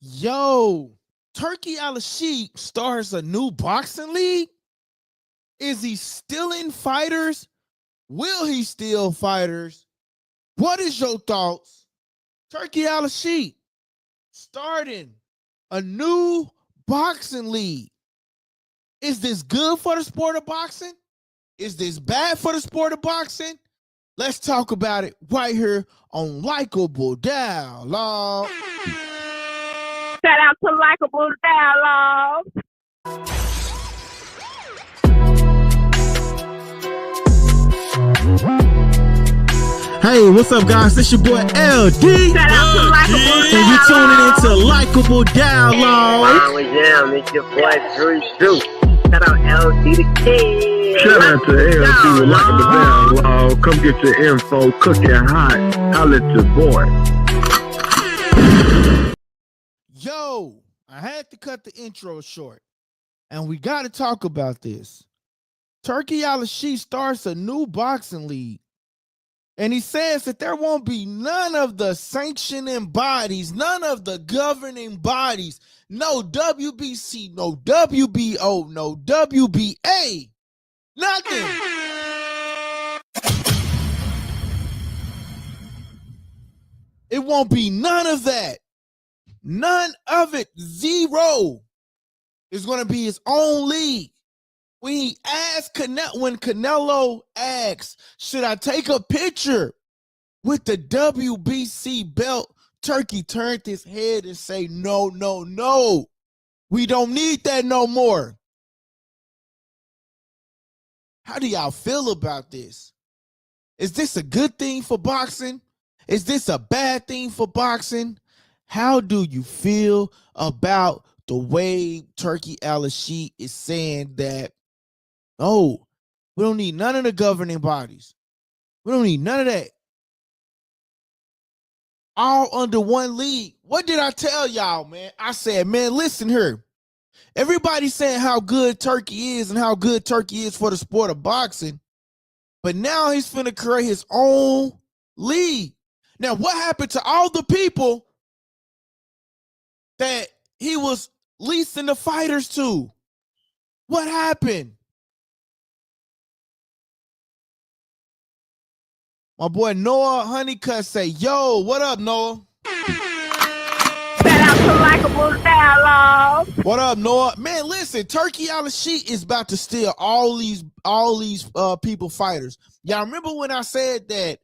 Yo, Turkey Alalshikh starts a new boxing league? Is he stealing fighters? Will he steal fighters? What is your thoughts? Turkey Alalshikh starting a new boxing league. Is this good for the sport of boxing? Is this bad for the sport of boxing? Let's talk about it right here on Likeable Dialogue. Shout out to Likeable Dialogue. Hey, what's up, guys? This your boy LD. Shout out to Likeable Dialogue. And you tuning into Likeable Dialogue. Down, it's your boy Drew. Shout out LD the King. Shout out to LD with Likeable Dialogue. Come get your info, cooking hot. Holla at your boy. Yo, I had to cut the intro short, and we got to talk about this. Turkey Alalshikh starts a new boxing league, and he says that there won't be none of the sanctioning bodies, none of the governing bodies, no WBC, no WBO, no WBA, nothing. It won't be none of that. None of it. Zero. Is going to be his own league. When Canelo asks, should I take a picture with the WBC belt? Turkey turned his head and say, no, no, no. We don't need that no more. How do y'all feel about this? Is this a good thing for boxing? Is this a bad thing for boxing? How do you feel about the way Turkey Alalshikh is saying that, oh, we don't need none of the governing bodies. We don't need none of that. All under one league. What did I tell y'all, man? I said, man, listen here. Everybody's saying how good Turkey is and how good Turkey is for the sport of boxing. But now he's finna create his own league. Now, what happened to all the people that he was leasing the fighters to? What happened? My boy Noah Honeycutt say, yo, what up, Noah? Shout out to Likeable Dialogue. What up, Noah? Man, listen, Turkey Alalshikh is about to steal all these people fighters. Y'all remember when I said that?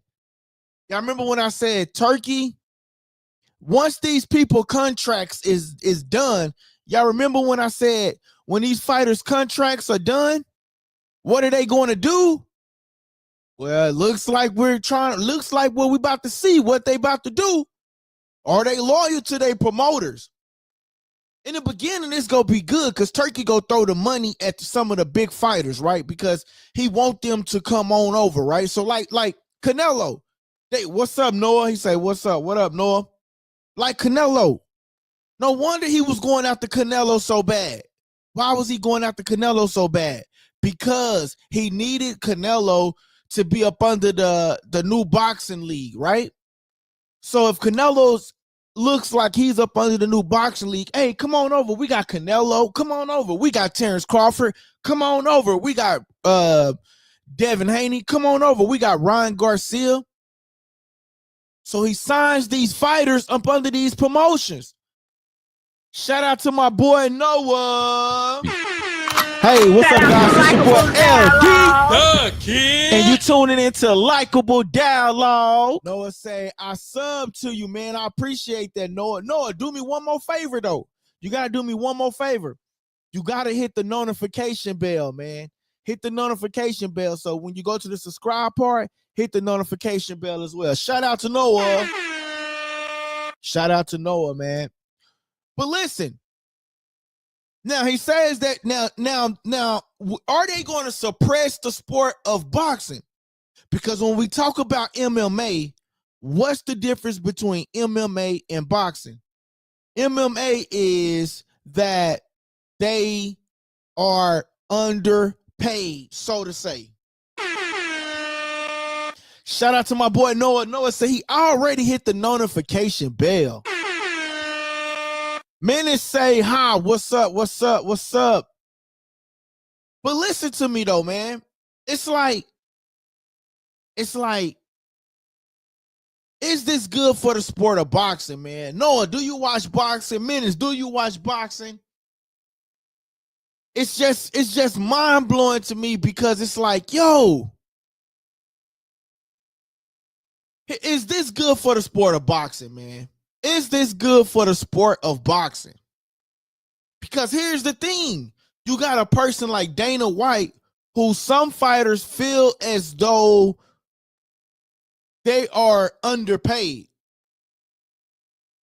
Y'all remember when I said Turkey? Once these people contracts is done, y'all remember when I said when these fighters contracts are done, what are they going to do? Well, it looks like what we about to see, what they about to do. Are they loyal to their promoters? In the beginning, it's going to be good because Turkey go throw the money at some of the big fighters, right? Because he want them to come on over, right? So like Canelo, what's up, Noah? He say, what's up? What up, Noah? Like Canelo. No wonder he was going after Canelo so bad. Why was he going after Canelo so bad? Because he needed Canelo to be up under the new boxing league, right? So if Canelo looks like he's up under the new boxing league, hey, come on over. We got Canelo. Come on over. We got Terrence Crawford. Come on over. We got Devin Haney. Come on over. We got Ryan Garcia. So he signs these fighters up under these promotions. Shout out to my boy Noah. Hey, what's up, guys? It's your boy LD. And you tuning into Likeable Dialogue. Noah say, I sub to you, man. I appreciate that, Noah. Noah, do me one more favor, though. You got to do me one more favor. You got to hit the notification bell, man. Hit the notification bell. So when you go to the subscribe part, hit the notification bell as well. Shout out to Noah. Shout out to Noah, man. But listen, now he says that now, are they going to suppress the sport of boxing? Because when we talk about MMA, what's the difference between MMA and boxing? MMA is that they are underpaid, so to say. Shout out to my boy Noah. Noah said he already hit the notification bell. Menace say, hi, what's up, what's up, what's up? But listen to me though, man. It's like, is this good for the sport of boxing, man? Noah, do you watch boxing? Menace, do you watch boxing? It's just mind-blowing to me because it's like, yo, is this good for the sport of boxing, man? Is this good for the sport of boxing? Because here's the thing. You got a person like Dana White who some fighters feel as though they are underpaid.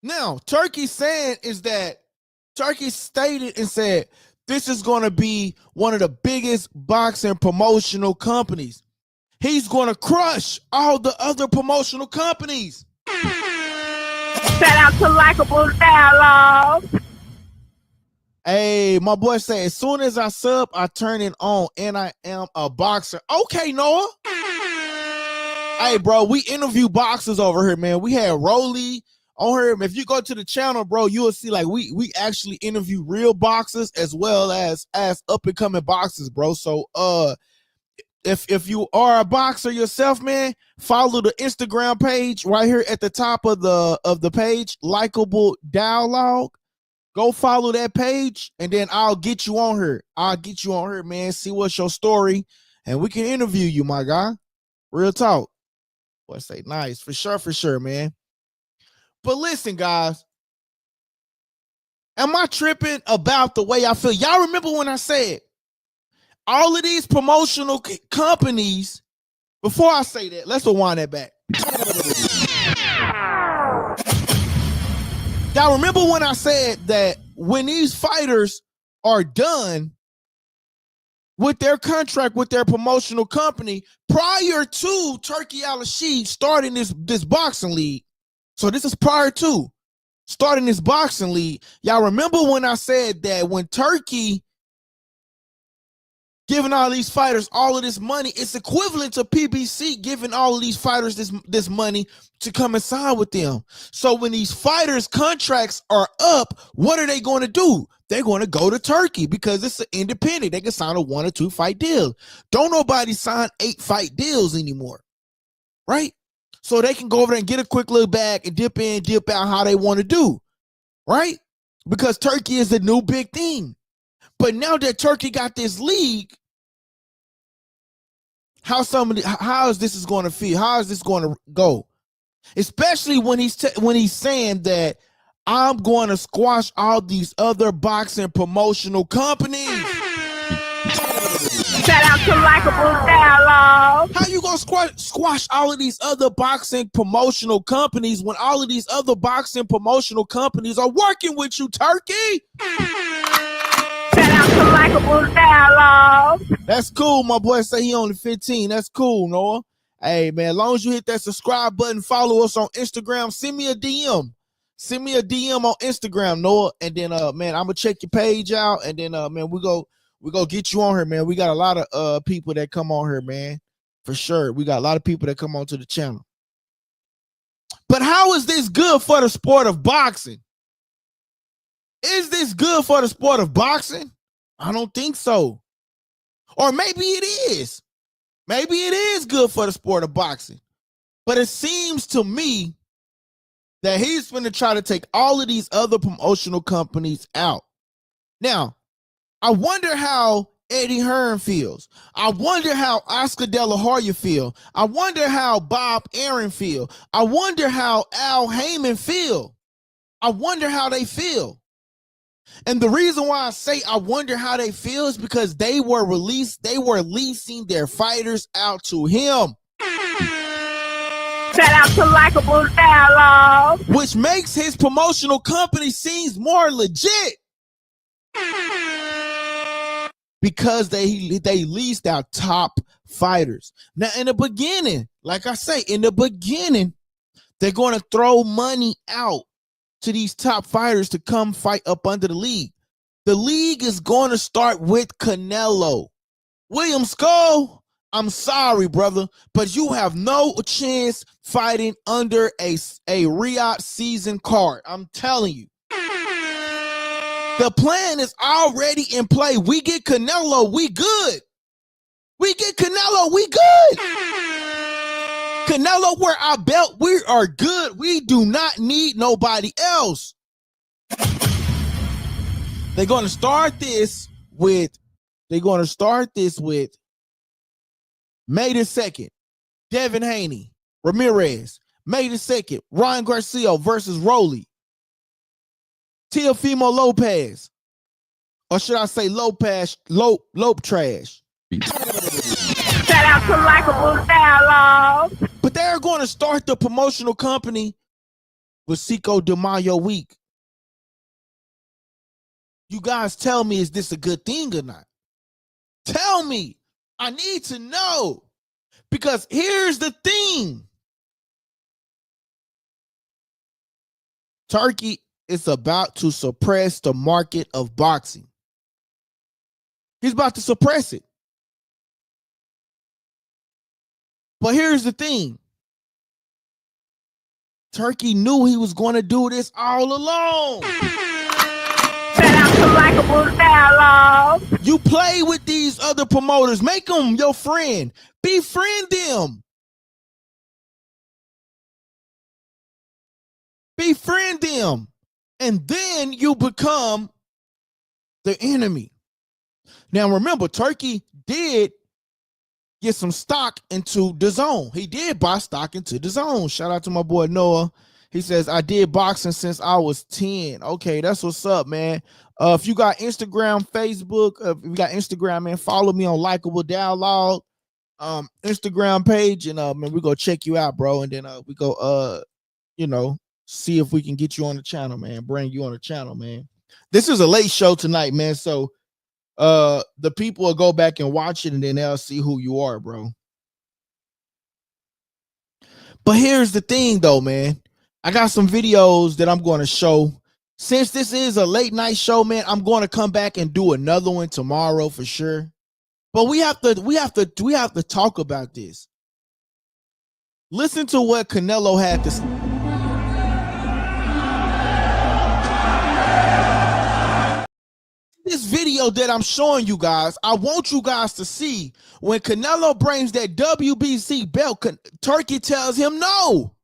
Now, Turki stated and said, this is going to be one of the biggest boxing promotional companies. He's going to crush all the other promotional companies. Shout out to Likeable Dialogue. Hey, my boy say, as soon as I sub, I turn it on, and I am a boxer. Okay, Noah. Hey, bro, we interview boxers over here, man. We had Rolly on here. If you go to the channel, bro, you will see like we actually interview real boxers as well as up and coming boxers, bro. So if you are a boxer yourself, man, follow the Instagram page right here at the top of the page, Likeable Dialogue. Go follow that page, and then I'll get you on here. Man. See what's your story, and we can interview you, my guy. Real talk. Boy, say nice for sure, man. But listen, guys, am I tripping about the way I feel? Y'all remember when I said all of these promotional companies? Before I say that, let's rewind that back. Y'all remember when I said that when these fighters are done with their contract with their promotional company prior to Turki Alalshikh starting this boxing league? So this is prior to starting this boxing league. Y'all remember when I said that when Turki giving all these fighters all of this money, it's equivalent to PBC giving all of these fighters this money to come and sign with them. So when these fighters' contracts are up, what are they going to do? They're going to go to Turki because it's an independent. They can sign a 1 or 2 fight deal. Don't nobody sign 8 fight deals anymore, right? So they can go over there and get a quick little bag and dip in, dip out how they want to do, right? Because Turki is the new big thing. But now that Turki got this league, how is this going to feel? How is this going to go? Especially when he's saying that I'm going to squash all these other boxing promotional companies. Shout out to Likeable Dialogue. How you going to squash all of these other boxing promotional companies when all of these other boxing promotional companies are working with you, Turki? Shout out to Likeable Dialogue. That's cool. My boy say he only 15. That's cool, Noah. Hey, man, as long as you hit that subscribe button, follow us on Instagram, send me a DM. Send me a DM on Instagram, Noah. And then, man, I'm going to check your page out. And then, man, we go get you on here, man. We got a lot of people that come on here, man. For sure. We got a lot of people that come on to the channel. But how is this good for the sport of boxing? Is this good for the sport of boxing? I don't think so. Or maybe it is. Maybe it is good for the sport of boxing. But it seems to me that he's going to try to take all of these other promotional companies out. Now, I wonder how Eddie Hearn feels. I wonder how Oscar De La Hoya feel. I wonder how Bob Arum feel. I wonder how Al Heyman feel. I wonder how they feel. And the reason why I say I wonder how they feel is because they were leasing their fighters out to him. Shout out to Likeable Dialogue. Which makes his promotional company seems more legit. Because they leased out top fighters. Now, in the beginning, like I say, they're going to throw money out to these top fighters to come fight up under the league. The league is going to start with Canelo. William Skull, I'm sorry, brother, but you have no chance fighting under a Riyadh season card. I'm telling you. The plan is already in play. We get Canelo, we good. We get Canelo, we good. Canelo wear our belt, we are good. We do not need nobody else. They're going to start this with May the 2nd, Devin Haney, Ramirez. May the 2nd, Ryan Garcia versus Rolly. Teofimo Lopez. Or should I say Lope Trash. Shout out to Likeable Dialogue. But they're going to start the promotional company with Cinco de Mayo week. You guys tell me, is this a good thing or not? Tell me. I need to know. Because here's the thing. Turkey is about to suppress the market of boxing. He's about to suppress it. But here's the thing. Turkey knew he was going to do this all along. Shout out to Likeable Dialogue. You play with these other promoters. Make them your friend. Befriend them. Befriend them. And then you become the enemy. Now remember, Turkey did get some stock into the zone. He did buy stock into the zone. Shout out to my boy Noah. He says, I did boxing since I was 10. Okay, that's what's up, man. If you got Instagram, Facebook, if you got Instagram, man, follow me on Likeable Dialogue Instagram page, and man, we go check you out, bro. And then we go see if we can get you on the channel, man. Bring you on the channel, man. This is a late show tonight, man. So the people will go back and watch it, and then they'll see who you are, bro. But here's the thing, though, man. I got some videos that I'm going to show. Since this is a late night show, man, I'm going to come back and do another one tomorrow for sure. But we have to talk about this. Listen to what Canelo had to say. This video that I'm showing you guys, I want you guys to see when Canelo brings that WBC belt, Turkey tells him no.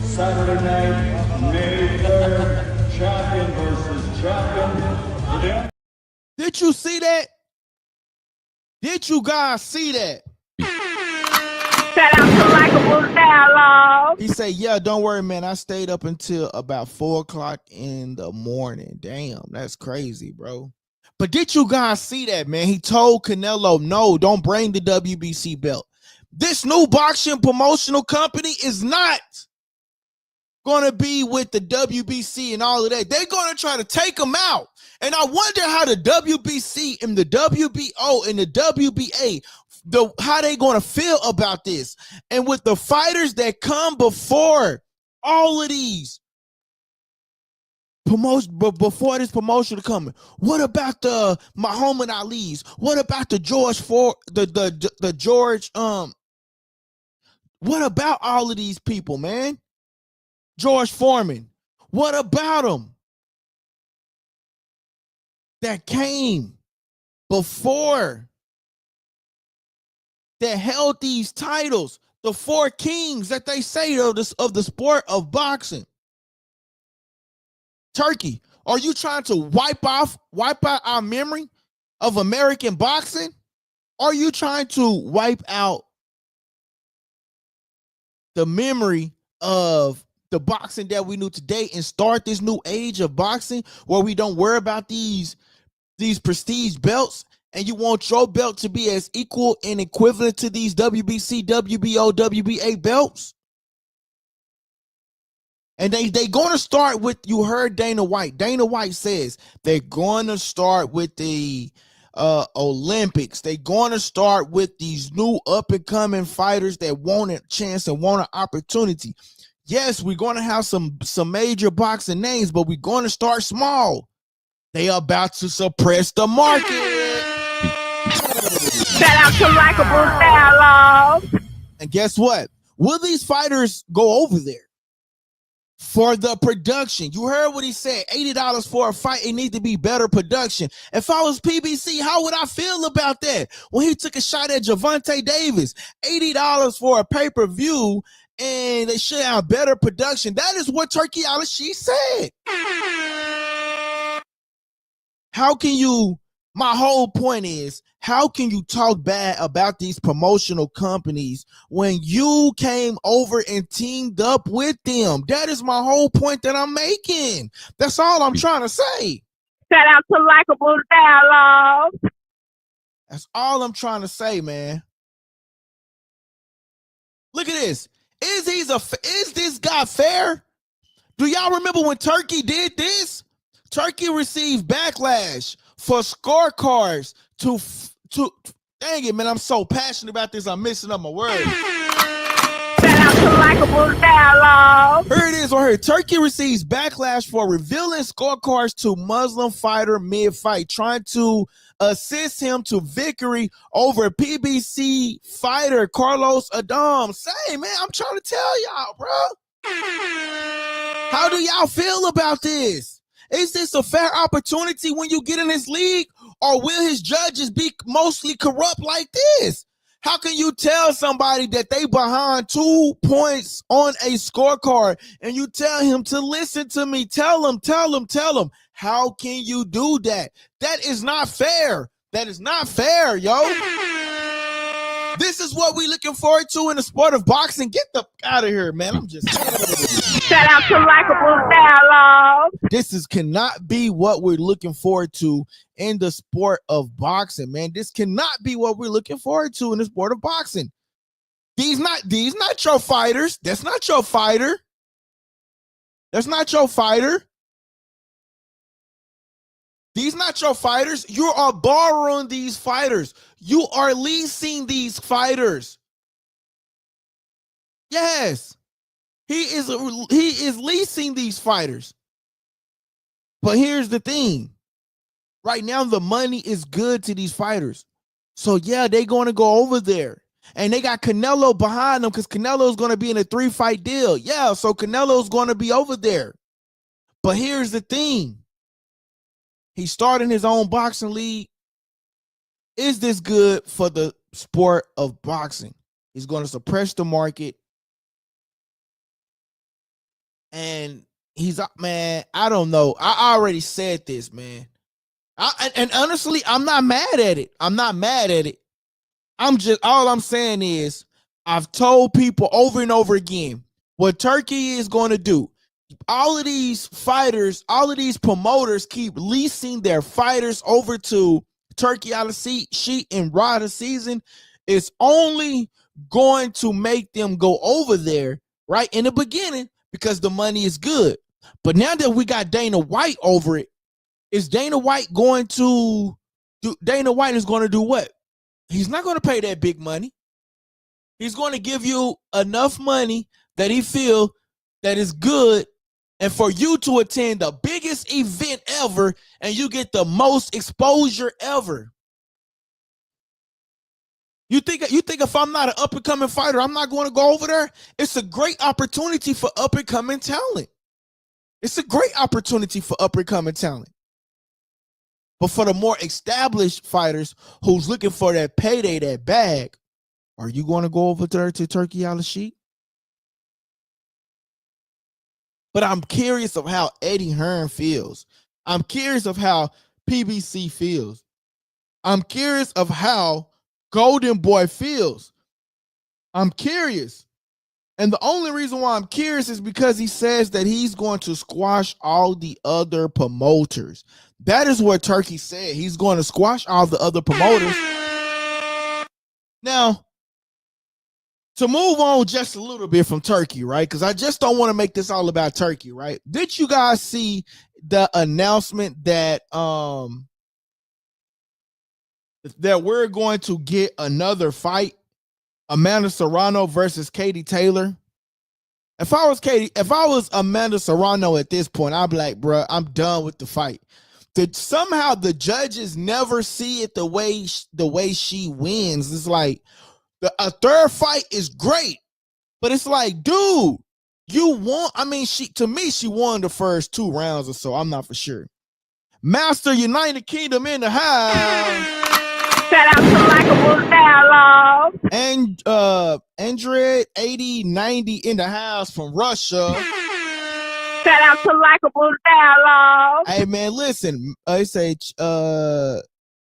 Saturday night, May 3rd, champion versus champion. Did you see that? Did you guys see that? Shout out to Likeable Dialogue. He said, yeah, don't worry, man. I stayed up until about 4 o'clock in the morning. Damn, that's crazy, bro. But did you guys see that, man? He told Canelo, no, don't bring the WBC belt. This new boxing promotional company is not going to be with the WBC and all of that. They're going to try to take them out. And I wonder how the WBC and the WBO and the WBA, how they going to feel about this. And with the fighters that come before all of these before this promotion coming, what about the Muhammad Ali's? What about the George what about all of these people, man? George Foreman, what about them that came before, that held these titles, the 4 kings that they say of the sport of boxing? Turkey, are you trying to wipe out our memory of American boxing? Are you trying to wipe out the memory of the boxing that we knew today and start this new age of boxing where we don't worry about these prestige belts, and you want your belt to be as equal and equivalent to these WBC, WBO, WBA belts? And they going to start with, you heard Dana White. Dana White says they're going to start with the Olympics. They're going to start with these new up and coming fighters that want a chance and want an opportunity. Yes, we're going to have some major boxing names, but we're going to start small. They are about to suppress the market. Shout out to Likeable Dialogue. And guess what? Will these fighters go over there for the production? You heard what he said. $80 for a fight. It needs to be better production. If I was PBC, how would I feel about that? When he took a shot at Gervonta Davis, $80 for a pay-per-view, and they should have better production. That is what Turki Alalshikh said. How can you, my whole point is, how can you talk bad about these promotional companies when you came over and teamed up with them? That is my whole point that I'm making. That's all I'm trying to say. Shout out to Likeable Dialogue. That's all I'm trying to say, man. Look at this. Is this guy fair? Do y'all remember when Turki did this? Turki received backlash for scorecards to dang it, man, I'm so passionate about this, I'm missing up my words. Shout out to Likeable Dialogue. Here it is right here. Turki receives backlash for revealing scorecards to Muslim fighter mid-fight, trying to assist him to victory over PBC fighter Carlos Adam. Say, man, I'm trying to tell y'all, bro. How do y'all feel about this? Is this a fair opportunity when you get in this league, or will his judges be mostly corrupt like this? How can you tell somebody that they behind 2 points on a scorecard and you tell him to listen to me? Tell him. How can you do that? That is not fair. That is not fair, yo. This is what we looking forward to in the sport of boxing. Get the out of here, man. I'm just shout out to Likeable Dialogue. This cannot be what we're looking forward to in the sport of boxing, man. This cannot be what we're looking forward to in the sport of boxing. These not your fighters. That's not your fighter. That's not your fighter. These not your fighters. You are borrowing these fighters. You are leasing these fighters. Yes. He is leasing these fighters. But here's the thing. Right now, the money is good to these fighters. So, yeah, they're going to go over there. And they got Canelo behind them because Canelo's going to be in a 3-fight deal. Yeah, so Canelo's going to be over there. But here's the thing. He's starting his own boxing league. Is this good for the sport of boxing? He's going to suppress the market. And he's, man, I don't know. I already said this, man. And honestly, I'm not mad at it. I'm not mad at it. All I'm saying is, I've told people over and over again what Turki is going to do. All of these fighters, all of these promoters keep leasing their fighters over to Turki Alalshikh and Rada season. It's only going to make them go over there right in the beginning because the money is good. But now that we got Dana White over it, is Dana White going to do? Dana White is going to do what? He's not going to pay that big money. He's going to give you enough money that he feel that is good, and for you to attend the biggest event ever, and you get the most exposure ever. You think if I'm not an up and coming fighter, I'm not going to go over there? It's a great opportunity for up and coming talent. It's a great opportunity for up and coming talent. But for the more established fighters who's looking for that payday, that bag, are you going to go over there to Turki Alalshikh? But I'm curious of how Eddie Hearn feels. I'm curious of how PBC feels. I'm curious of how Golden Boy feels. I'm curious. And the only reason why I'm curious is because he says that he's going to squash all the other promoters. That is what Turki said. He's going to squash all the other promoters. Now, to move on just a little bit from Turki, right? Because I just don't want to make this all about Turki, right? Did you guys see the announcement that that we're going to get another fight, Amanda Serrano versus Katie Taylor. If I was Amanda Serrano at this point, I'd be like, bro, I'm done with the fight. Somehow the judges never see it the way she wins. It's like a third fight is great, but it's like, dude, you won. I mean, she won the first 2 rounds or so. I'm not for sure. Master United Kingdom in the house. Shout out to Likeable Dialogue. And Andred 8090 in the house from Russia. Shout out to Likeable Dialogue. Hey man, listen. I say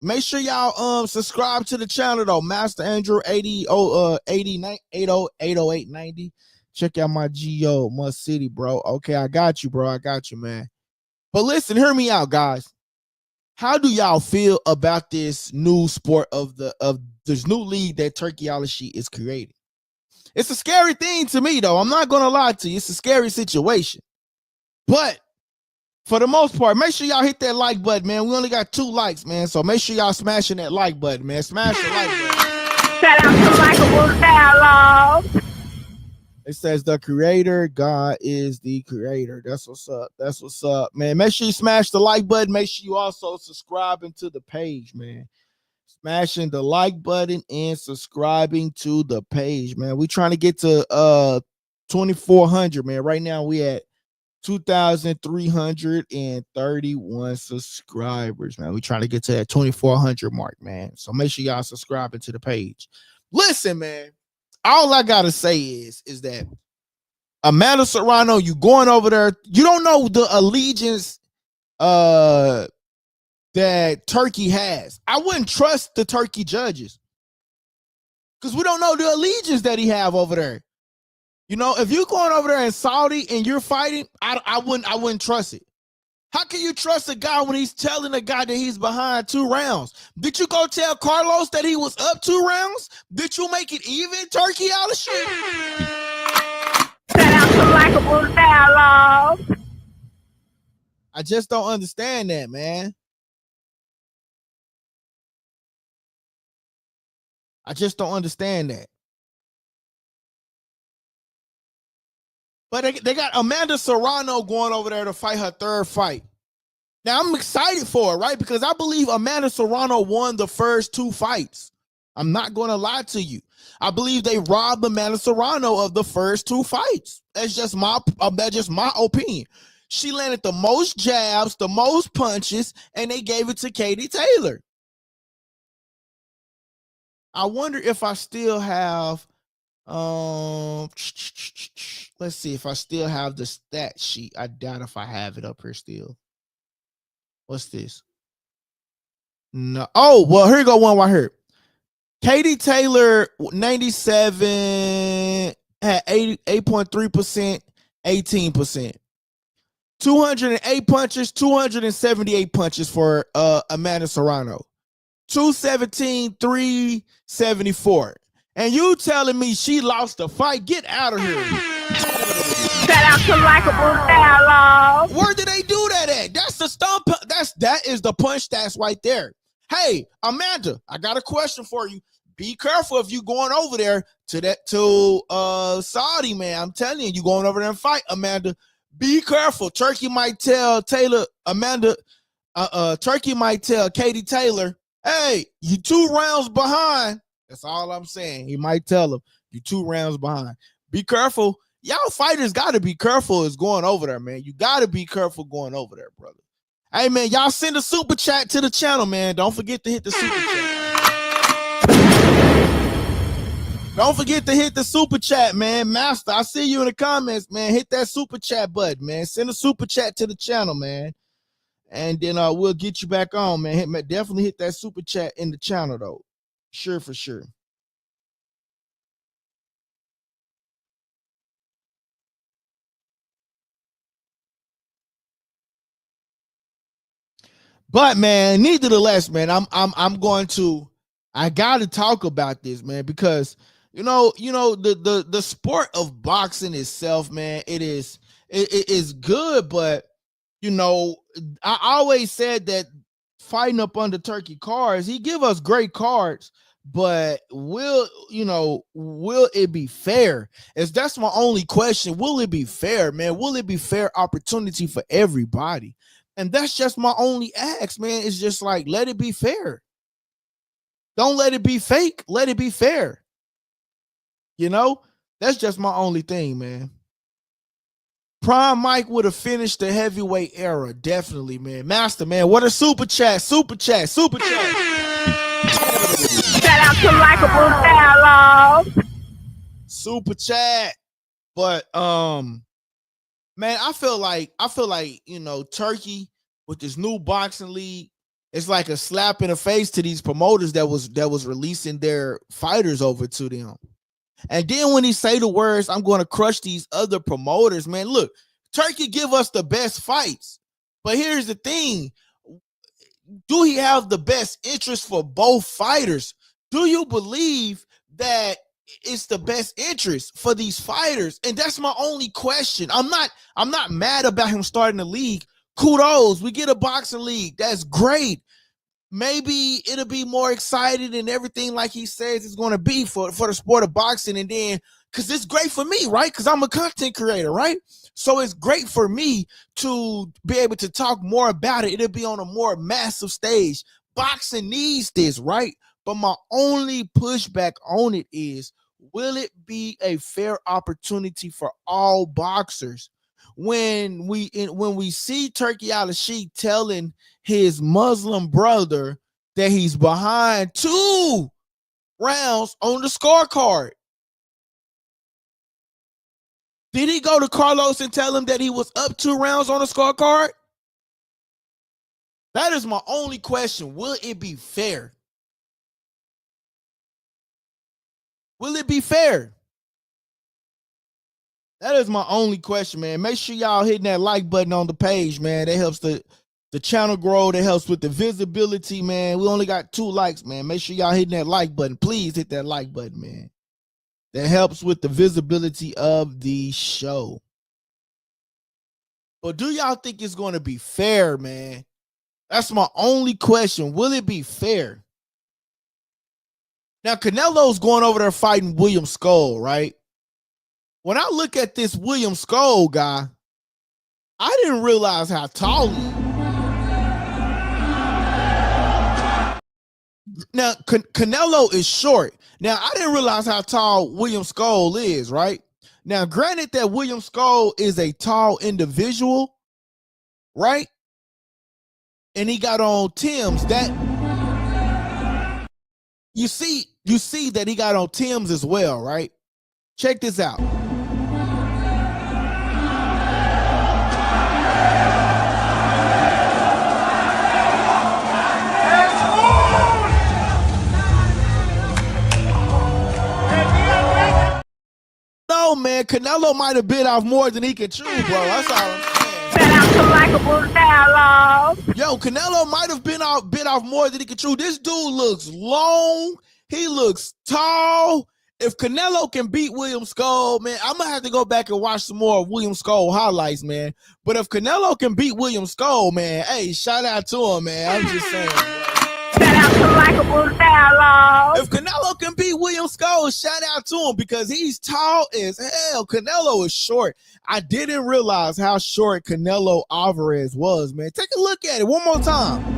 make sure y'all subscribe to the channel though. Master Andrew 80890. Check out my Geo Must City, bro. Okay, I got you, bro. I got you, man. But listen, hear me out, guys. How do y'all feel about this new sport of this new league that Turki Alalshikh is creating? It's a scary thing to me, though. I'm not gonna lie to you. It's a scary situation. But for the most part, make sure y'all hit that like button, man. We only got 2 likes, man. So make sure y'all smashing that like button, man. Smash the like button. Shout out to Likeable Dialogue. It says the creator, God is the creator. That's what's up. That's what's up, man. Make sure you smash the like button. Make sure you also subscribing to the page, man. Smashing the like button and subscribing to the page, man. We trying to get to 2,400, man. Right now we at 2,331 subscribers, man. We trying to get to that 2,400 mark, man. So make sure y'all subscribing to the page. Listen, man. All I gotta say is that Amanda Serrano, you going over there, you don't know the allegiance that Turkey has. I wouldn't trust the Turkey judges because we don't know the allegiance that he have over there. You know, if you're going over there in Saudi and you're fighting, I wouldn't trust it. How can you trust a guy when he's telling a guy that he's behind 2 rounds? Did you go tell Carlos that he was up 2 rounds? Did you make it even, Turki Alalshikh? Shout out to Likeable Dialogue. I just don't understand that, man. I just don't understand that. But they got Amanda Serrano going over there to fight her 3rd fight. Now, I'm excited for it, right? Because I believe Amanda Serrano won the first 2 fights. I'm not going to lie to you. I believe they robbed Amanda Serrano of the first 2 fights. That's just my opinion. She landed the most jabs, the most punches, and they gave it to Katie Taylor. I wonder if I still have... let's see if I still have the stat sheet. I doubt if I have it up here still. What's this? No. Oh, well, here you go. One right here. Katie Taylor, 97, had 8.3%, 18%. 208 punches, 278 punches for Amanda Serrano. 217, 374. And you telling me she lost the fight? Get out of here. Shout out to Likeable Dialogue. Where did they do that at? That's the stump. That is the punch stats right there. Hey, Amanda, I got a question for you. Be careful if you going over there to Saudi, man. I'm telling you, you going over there and fight, Amanda. Be careful. Turkey might tell Taylor, Amanda, Turkey might tell Katie Taylor, hey, you 2 rounds behind. That's all I'm saying. He might tell him, you 2 rounds behind. Be careful. Y'all fighters got to be careful is going over there, man. You got to be careful going over there, brother. Hey, man, y'all send a super chat to the channel, man. Don't forget to hit the super chat. Don't forget to hit the super chat, man. Master, I see you in the comments, man. Hit that super chat button, man. Send a super chat to the channel, man. And then we'll get you back on, man. Definitely hit that super chat in the channel, though. Sure, for sure. But man, nevertheless, man, I got to talk about this, man, because you know the sport of boxing itself, man, it is good, but you know, I always said that fighting up under Turkey cards. He give us great cards, but will it be fair? That's my only question. Will it be fair, man? Will it be fair opportunity for everybody? And that's just my only ask, man. It's just like, let it be fair. Don't let it be fake. Let it be fair. That's just my only thing, man. Prime Mike would have finished the heavyweight era. Definitely, man. Master, man. What a super chat. Super chat. Super chat. Shout out to Likeable Dialogue. Super chat. But man, I feel like Turkey with this new boxing league, it's like a slap in the face to these promoters that was releasing their fighters over to them. And then when he say the words, I'm going to crush these other promoters, man. Look, Turkey give us the best fights. But here's the thing. Do he have the best interest for both fighters? Do you believe that it's the best interest for these fighters? And that's my only question. I'm not mad about him starting the league. Kudos. We get a boxing league. That's great. Maybe it'll be more exciting and everything like he says it's going to be for the sport of boxing. And then, because it's great for me, right? Because I'm a content creator, right? So it's great for me to be able to talk more about it. It'll be on a more massive stage. Boxing needs this, right? But my only pushback on it is, will it be a fair opportunity for all boxers? When we see Turki Alalshikh telling his Muslim brother that he's behind 2 rounds on the scorecard. Did he go to Carlos and tell him that he was up 2 rounds on the scorecard? That is my only question. Will it be fair? Will it be fair? That is my only question, man. Make sure y'all hitting that like button on the page, man. That helps the channel grow. That helps with the visibility, man. We only got 2 likes, man. Make sure y'all hitting that like button. Please hit that like button, man. That helps with the visibility of the show. But do y'all think it's going to be fair, man? That's my only question. Will it be fair? Now, Canelo's going over there fighting William Skull, right? When I look at this William Skull guy, I didn't realize how tall he is. Now, Canelo is short. Now, I didn't realize how tall William Skull is, right? Now, granted that William Skull is a tall individual, right? And he got on Tim's. That you see that he got on Tim's as well, right? Check this out. No, man, Canelo might have bit off more than he can chew, bro. That's all I'm saying. Shout out to Likeable Dialogue. Yo, Canelo might have bit off more than he can chew. This dude looks long. He looks tall. If Canelo can beat William Skull, man, I'm going to have to go back and watch some more of William Skull highlights, man. But if Canelo can beat William Skull, man, hey, shout out to him, man. I'm just saying. Shout out to Likeable Dialogue. If Canelo can beat William Skull, shout out to him because he's tall as hell. Canelo is short. I didn't realize how short Canelo Alvarez was, man. Take a look at it one more time.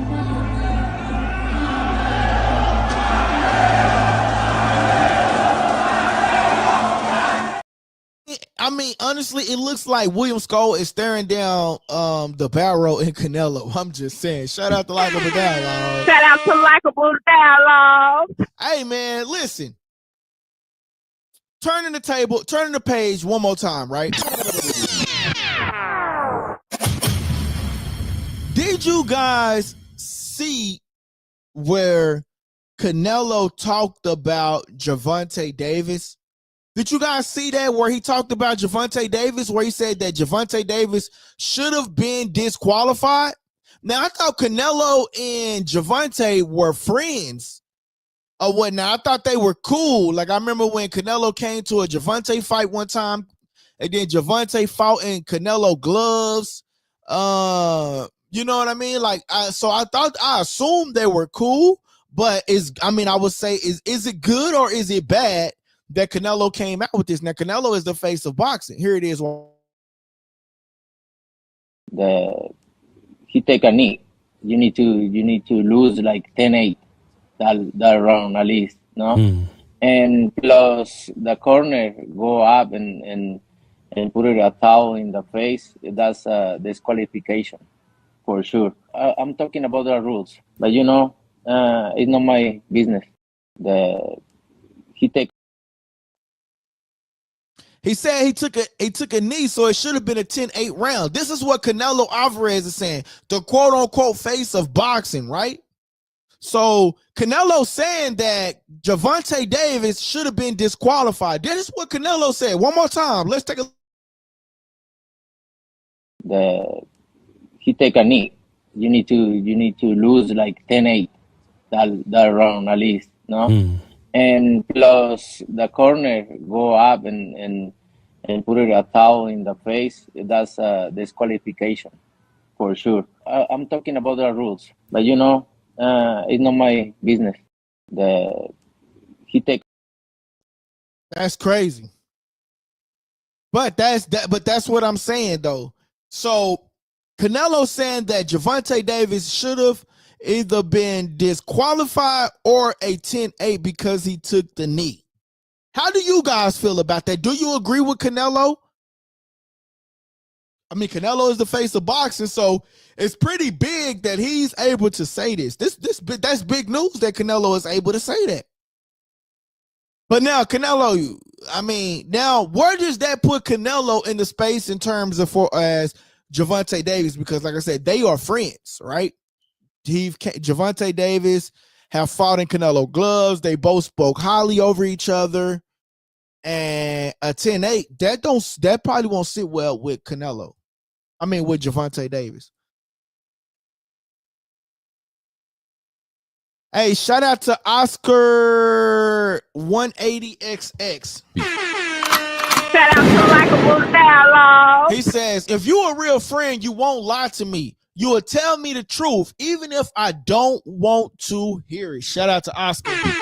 I mean, honestly, it looks like William Skull is staring down the barrel in Canelo. I'm just saying. Shout out to Likeable Dialogue. Shout out to Likeable Dialogue. Hey, man, listen. Turning the page one more time, right? Did you guys see where Canelo talked about Gervonta Davis? Did you guys see that where he talked about Gervonta Davis, where he said that Gervonta Davis should have been disqualified? Now, I thought Canelo and Gervonta were friends or whatnot. I thought they were cool. Like, I remember when Canelo came to a Gervonta fight one time, and then Gervonta fought in Canelo gloves. You know what I mean? Like, so I assumed they were cool, but I would say, is it good or is it bad that Canelo came out with this? Now, Canelo is the face of boxing. Here it is. He take a knee. You need to lose like 10-8 that round at least, no? And plus the corner go up and put it a towel in the face. That's a disqualification for sure. I'm talking about the rules, but it's not my business. He take. He said he took a knee, so it should have been a 10-8 round. This is what Canelo Alvarez is saying, the quote unquote face of boxing, right? So Canelo saying that Gervonta Davis should have been disqualified. This is what Canelo said. One more time. Let's take He take a knee. You need to lose like 10-8 that round at least, no? And plus the corner go up and put it a towel in the face. That's a disqualification for sure. I'm talking about the rules, but it's not my business. He take. That's crazy. But that's what I'm saying though. So Canelo saying that Gervonta Davis should have either been disqualified or a 10-8 because he took the knee. How do you guys feel about that? Do you agree with Canelo? I mean, Canelo is the face of boxing, so it's pretty big that he's able to say this. That's big news that Canelo is able to say that. But now Canelo, now where does that put Canelo in the space in terms of as Gervonta Davis? Because like I said, they are friends, right? Gervonta Davis have fought in Canelo gloves. They both spoke highly over each other. And a 10-8, that probably won't sit well with Canelo. With Gervonta Davis. Hey, shout out to Oscar 180XX. Shout out to Likeable Dialogue. He says, if you're a real friend, you won't lie to me. You will tell me the truth, even if I don't want to hear it. Shout out to Oscar. Shout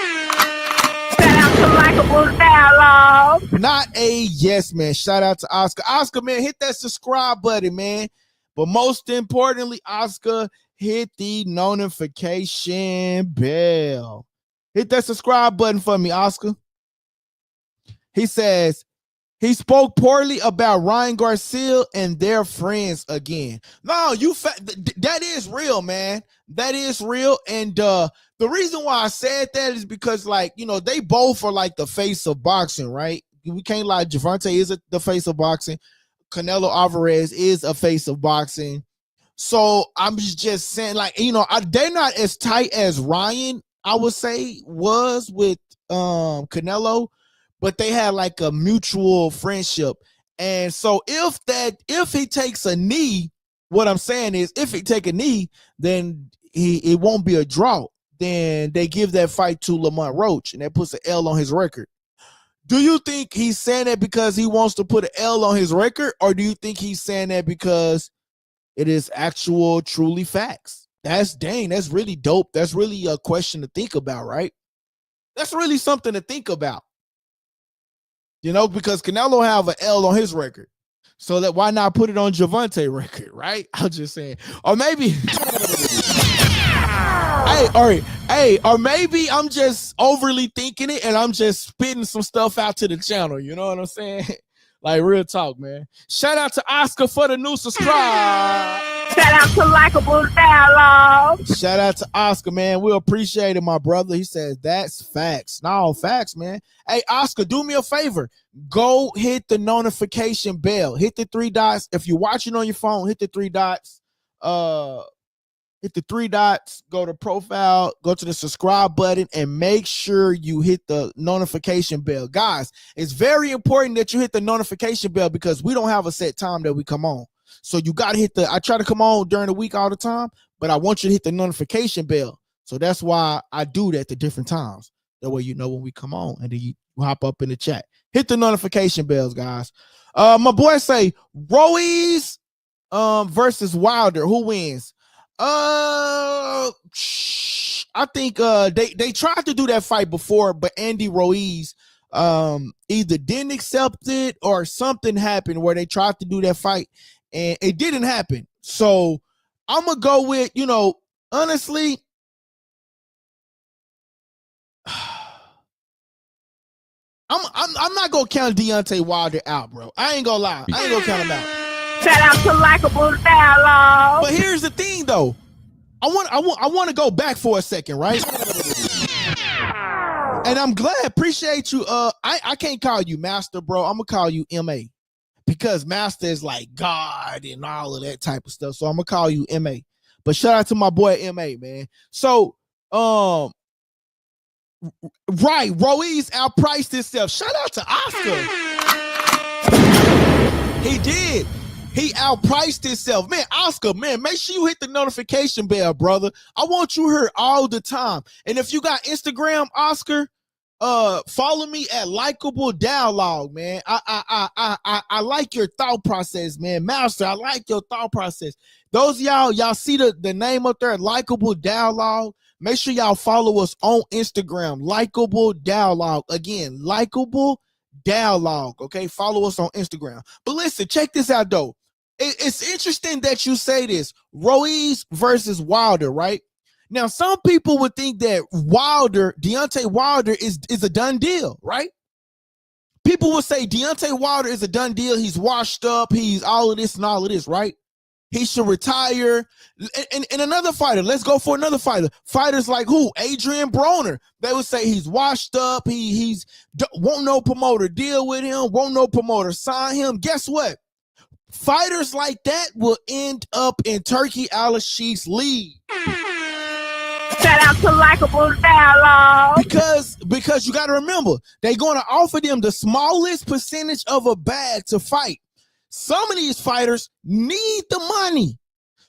out to Likeable Dialogue. Not a yes, man. Shout out to Oscar. Oscar, man, hit that subscribe button, man. But most importantly, Oscar, hit the notification bell. Hit that subscribe button for me, Oscar. He says, he spoke poorly about Ryan Garcia and their friends again. No, that is real, man. That is real. And the reason why I said that is because, they both are like the face of boxing, right? We can't lie. Gervonta is the face of boxing. Canelo Alvarez is a face of boxing. So I'm just saying, they're not as tight as Ryan, I would say, was with Canelo, but they had like a mutual friendship. And so if he takes a knee, what I'm saying is, if he take a knee, then it won't be a draw. Then they give that fight to Lamont Roach, and that puts an L on his record. Do you think he's saying that because he wants to put an L on his record, or do you think he's saying that because it is actual, truly facts? That's really dope. That's really a question to think about, right? That's really something to think about. Because Canelo have an L on his record. So that why not put it on Gervonta record, right? I'm just saying. Or maybe or maybe I'm just overly thinking it and I'm just spitting some stuff out to the channel. You know what I'm saying? Like, real talk, man. Shout out to Oscar for the new subscribe. Shout out to Likeable Dialogue. Shout out to Oscar, man. We appreciate it, my brother. He says, that's facts. No, facts, man. Hey, Oscar, do me a favor. Go hit the notification bell. Hit the 3 dots. If you're watching on your phone, hit the 3 dots. Hit the 3 dots, go to profile, go to the subscribe button, and make sure you hit the notification bell. Guys, it's very important that you hit the notification bell because we don't have a set time that we come on. So you got to hit I try to come on during the week all the time, but I want you to hit the notification bell. So that's why I do that at different times. That way you know when we come on, and then you hop up in the chat. Hit the notification bells, guys. My boy say, Ruiz versus Wilder. Who wins? I think they tried to do that fight before, but Andy Ruiz either didn't accept it or something happened where they tried to do that fight and it didn't happen. So I'm gonna go with, honestly, I'm not gonna count Deontay Wilder out, bro. I ain't gonna lie. I ain't gonna count him out. Shout out to Likeable Dialogue. But here's the thing, though. I want to go back for a second, right? And I'm glad, appreciate you. I can't call you Master, bro. I'm gonna call you MA because Master is like God and all of that type of stuff. So I'm gonna call you MA. But shout out to my boy MA, man. So right, Ruiz outpriced himself. Shout out to Oscar. He did. He outpriced himself. Man, Oscar, man, make sure you hit the notification bell, brother. I want you here all the time. And if you got Instagram, Oscar, follow me at Likeable Dialogue, man. I like your thought process, man. Master, I like your thought process. Those of y'all see the name up there, Likeable Dialogue. Make sure y'all follow us on Instagram, Likeable Dialogue. Again, Likeable Dialogue. Okay, follow us on Instagram. But listen, check this out though. It's interesting that you say this, Ruiz versus Wilder, right? Now, some people would think that Deontay Wilder is a done deal, right? People would say Deontay Wilder is a done deal. He's washed up. He's all of this and all of this, right? He should retire. And another fighter, let's go for another fighter. Fighters like who? Adrian Broner. They would say he's washed up. He's won't no promoter deal with him. Won't no promoter sign him. Guess what? Fighters like that will end up in Turki Alalshikh's league. Shout out to Likeable Dialogue. Because you got to remember, they're going to offer them the smallest percentage of a bag to fight. Some of these fighters need the money.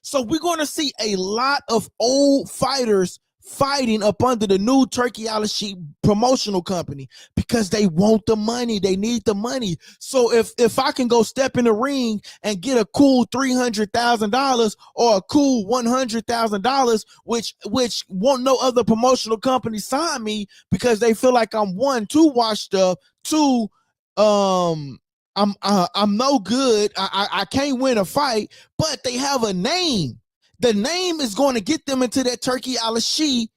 So we're going to see a lot of old fighters fighting up under the new Turki Alalshikh promotional company because they want the money. They need the money. So if I can go step in the ring and get a cool $300,000 or a cool $100,000, which won't no other promotional company sign me because they feel like I'm one, too washed up, two, I'm no good. I can't win a fight, but they have a name. The name is going to get them into that Turki Alalshikh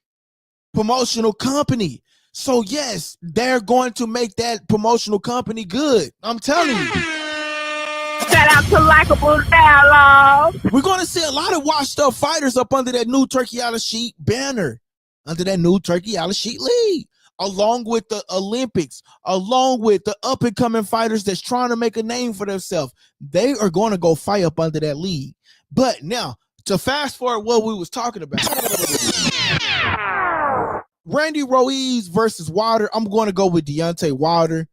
promotional company. So yes, they're going to make that promotional company good. I'm telling you. Shout out to Likeable Dialogue. We're going to see a lot of washed up fighters up under that new Turki Alalshikh banner, under that new Turki Alalshikh league, along with the Olympics, along with the up and coming fighters that's trying to make a name for themselves. They are going to go fight up under that league. But now, to fast forward what we was talking about, Randy Ruiz versus Wilder. I'm going to go with Deontay Wilder.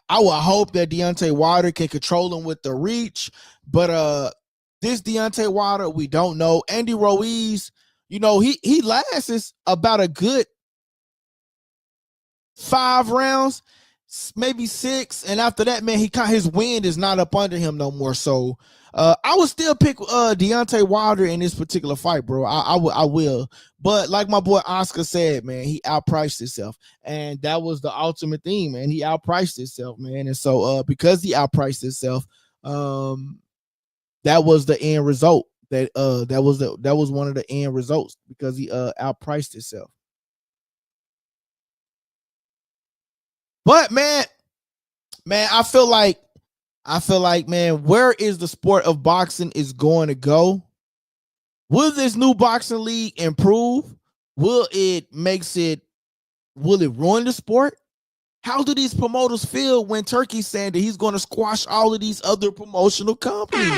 I would hope that Deontay Wilder can control him with the reach, but this Deontay Wilder, we don't know. Andy Ruiz, he lasts about a good 5 rounds, maybe 6, and after that, man, his wind is not up under him no more. So I would still pick Deontay Wilder in this particular fight, bro. I will. But like my boy Oscar said, man, he outpriced himself. And that was the ultimate thing, man. He outpriced himself, man. And so because he outpriced himself, that was the end result. That was one of the end results because he outpriced himself. But man, I feel like, man, where is the sport of boxing is going to go? Will this new boxing league improve? Will it ruin the sport? How do these promoters feel when Turki's saying that he's going to squash all of these other promotional companies?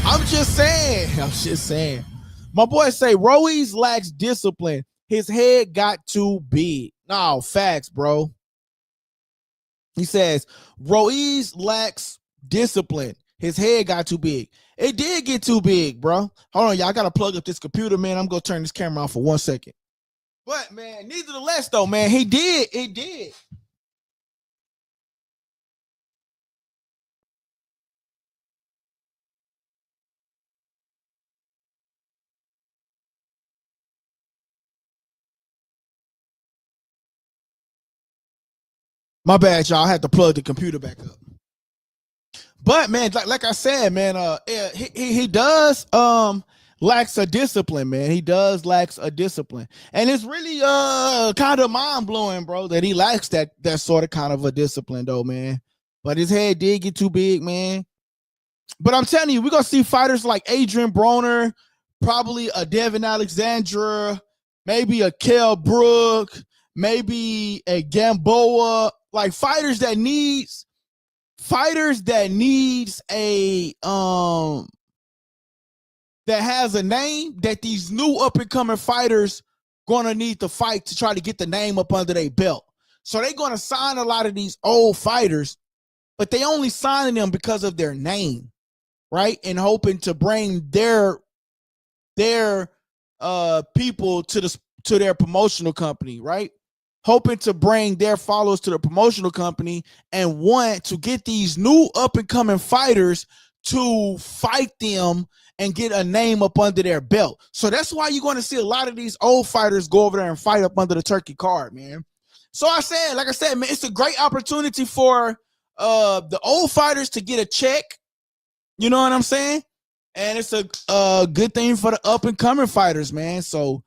I'm just saying. My boy say Ruiz lacks discipline. His head got too big. No, facts, bro. He says Ruiz lacks discipline. His head got too big. It did get too big, bro. Hold on, y'all. I got to plug up this computer, man. I'm going to turn this camera off for 1 second. But, man, nevertheless, though, man, it did. My bad, y'all. I had to plug the computer back up. But man, like I said, man, he does lacks a discipline, man. He does lacks a discipline, and it's really kind of mind blowing, bro, that he lacks that sort of kind of a discipline, though, man. But his head did get too big, man. But I'm telling you, we're gonna see fighters like Adrian Broner, probably a Devin Alexandra, maybe a Kell Brook, maybe a Gamboa, like fighters that needs a that has a name that these new up and coming fighters gonna need to fight to try to get the name up under their belt. So they're gonna sign a lot of these old fighters, but they only signing them because of their name, right? And hoping to bring their people to their promotional company, right? Hoping to bring their followers to the promotional company and want to get these new up and coming fighters to fight them and get a name up under their belt. So that's why you're going to see a lot of these old fighters go over there and fight up under the Turkey card, man. So like I said, man, it's a great opportunity for the old fighters to get a check. You know what I'm saying? And it's a good thing for the up and coming fighters, man. So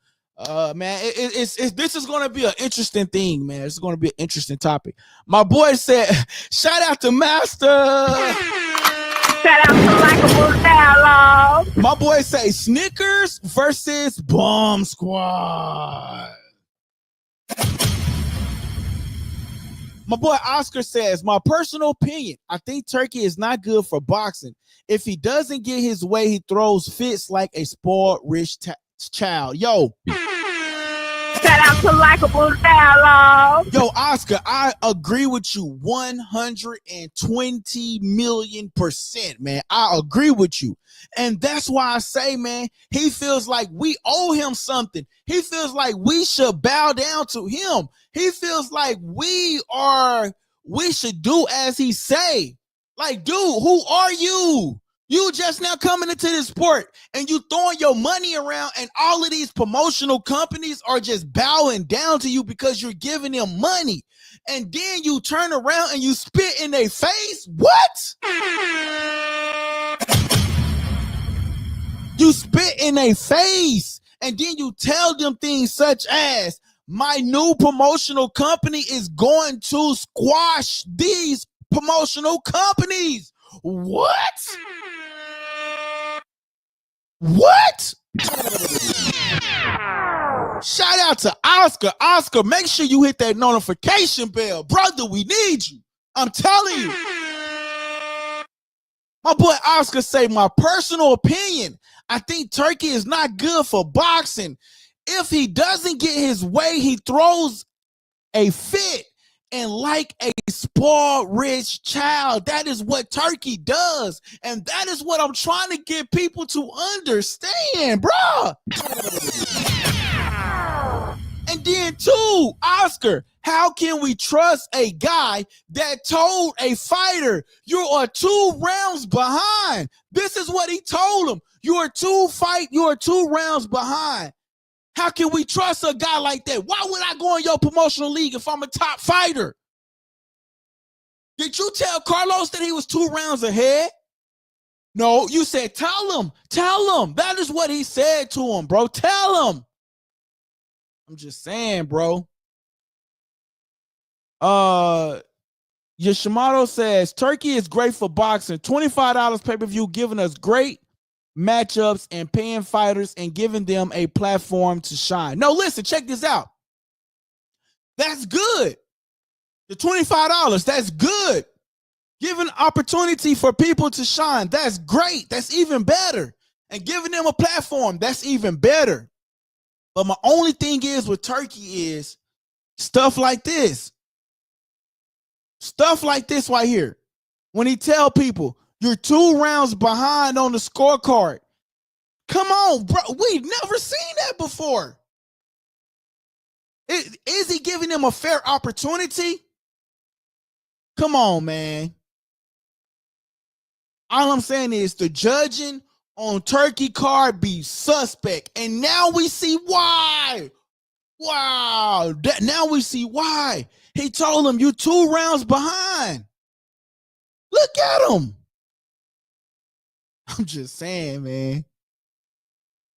man, this is going to be an interesting thing, man. It's going to be an interesting topic. My boy said, shout out to Master. Shout out to Likeable Dialogue. My boy say Snickers versus Bomb Squad. My boy Oscar says, my personal opinion, I think Turkey is not good for boxing. If he doesn't get his way, he throws fits like a spoiled rich child. Yo. Shout out to Likeable Dialogue. Yo, Oscar, I agree with you 120 million%, man. I agree with you. And that's why I say, man, he feels like we owe him something. He feels like we should bow down to him. He feels like we should do as he say. Like, dude, who are you? You just now coming into this sport and you throwing your money around and all of these promotional companies are just bowing down to you because you're giving them money. And then you turn around and you spit in their face? What? You spit in their face and then you tell them things such as, my new promotional company is going to squash these promotional companies. What? What? Shout out to Oscar. Oscar, make sure you hit that notification bell. Brother, we need you. I'm telling you. My boy Oscar say, my personal opinion, I think Turkey is not good for boxing. If he doesn't get his way, he throws a fit. And like a spoiled rich child, that is what Turkey does. And that is what I'm trying to get people to understand, bruh. And then too, Oscar, how can we trust a guy that told a fighter, you are 2 rounds behind? This is what he told him. You are 2 rounds behind. How can we trust a guy like that? Why would I go in your promotional league if I'm a top fighter? Did you tell Carlos that he was 2 rounds ahead? No, you said, tell him. That is what he said to him, bro. Tell him. I'm just saying, bro. Yoshimoto says, Turkey is great for boxing. $25 pay-per-view, giving us great matchups and paying fighters and giving them a platform to shine. No, listen, check this out. That's good. The $25, that's good. Giving opportunity for people to shine, that's great. That's even better. And giving them a platform, that's even better. But my only thing is with Turkey is stuff like this. Stuff like this right here. When he tell people, you're 2 rounds behind on the scorecard. Come on, bro. We've never seen that before. Is he giving them a fair opportunity? Come on, man. All I'm saying is the judging on Turkey card be suspect. And now we see why. Wow. Now we see why. He told him, you 2 rounds behind. Look at him. I'm just saying, man.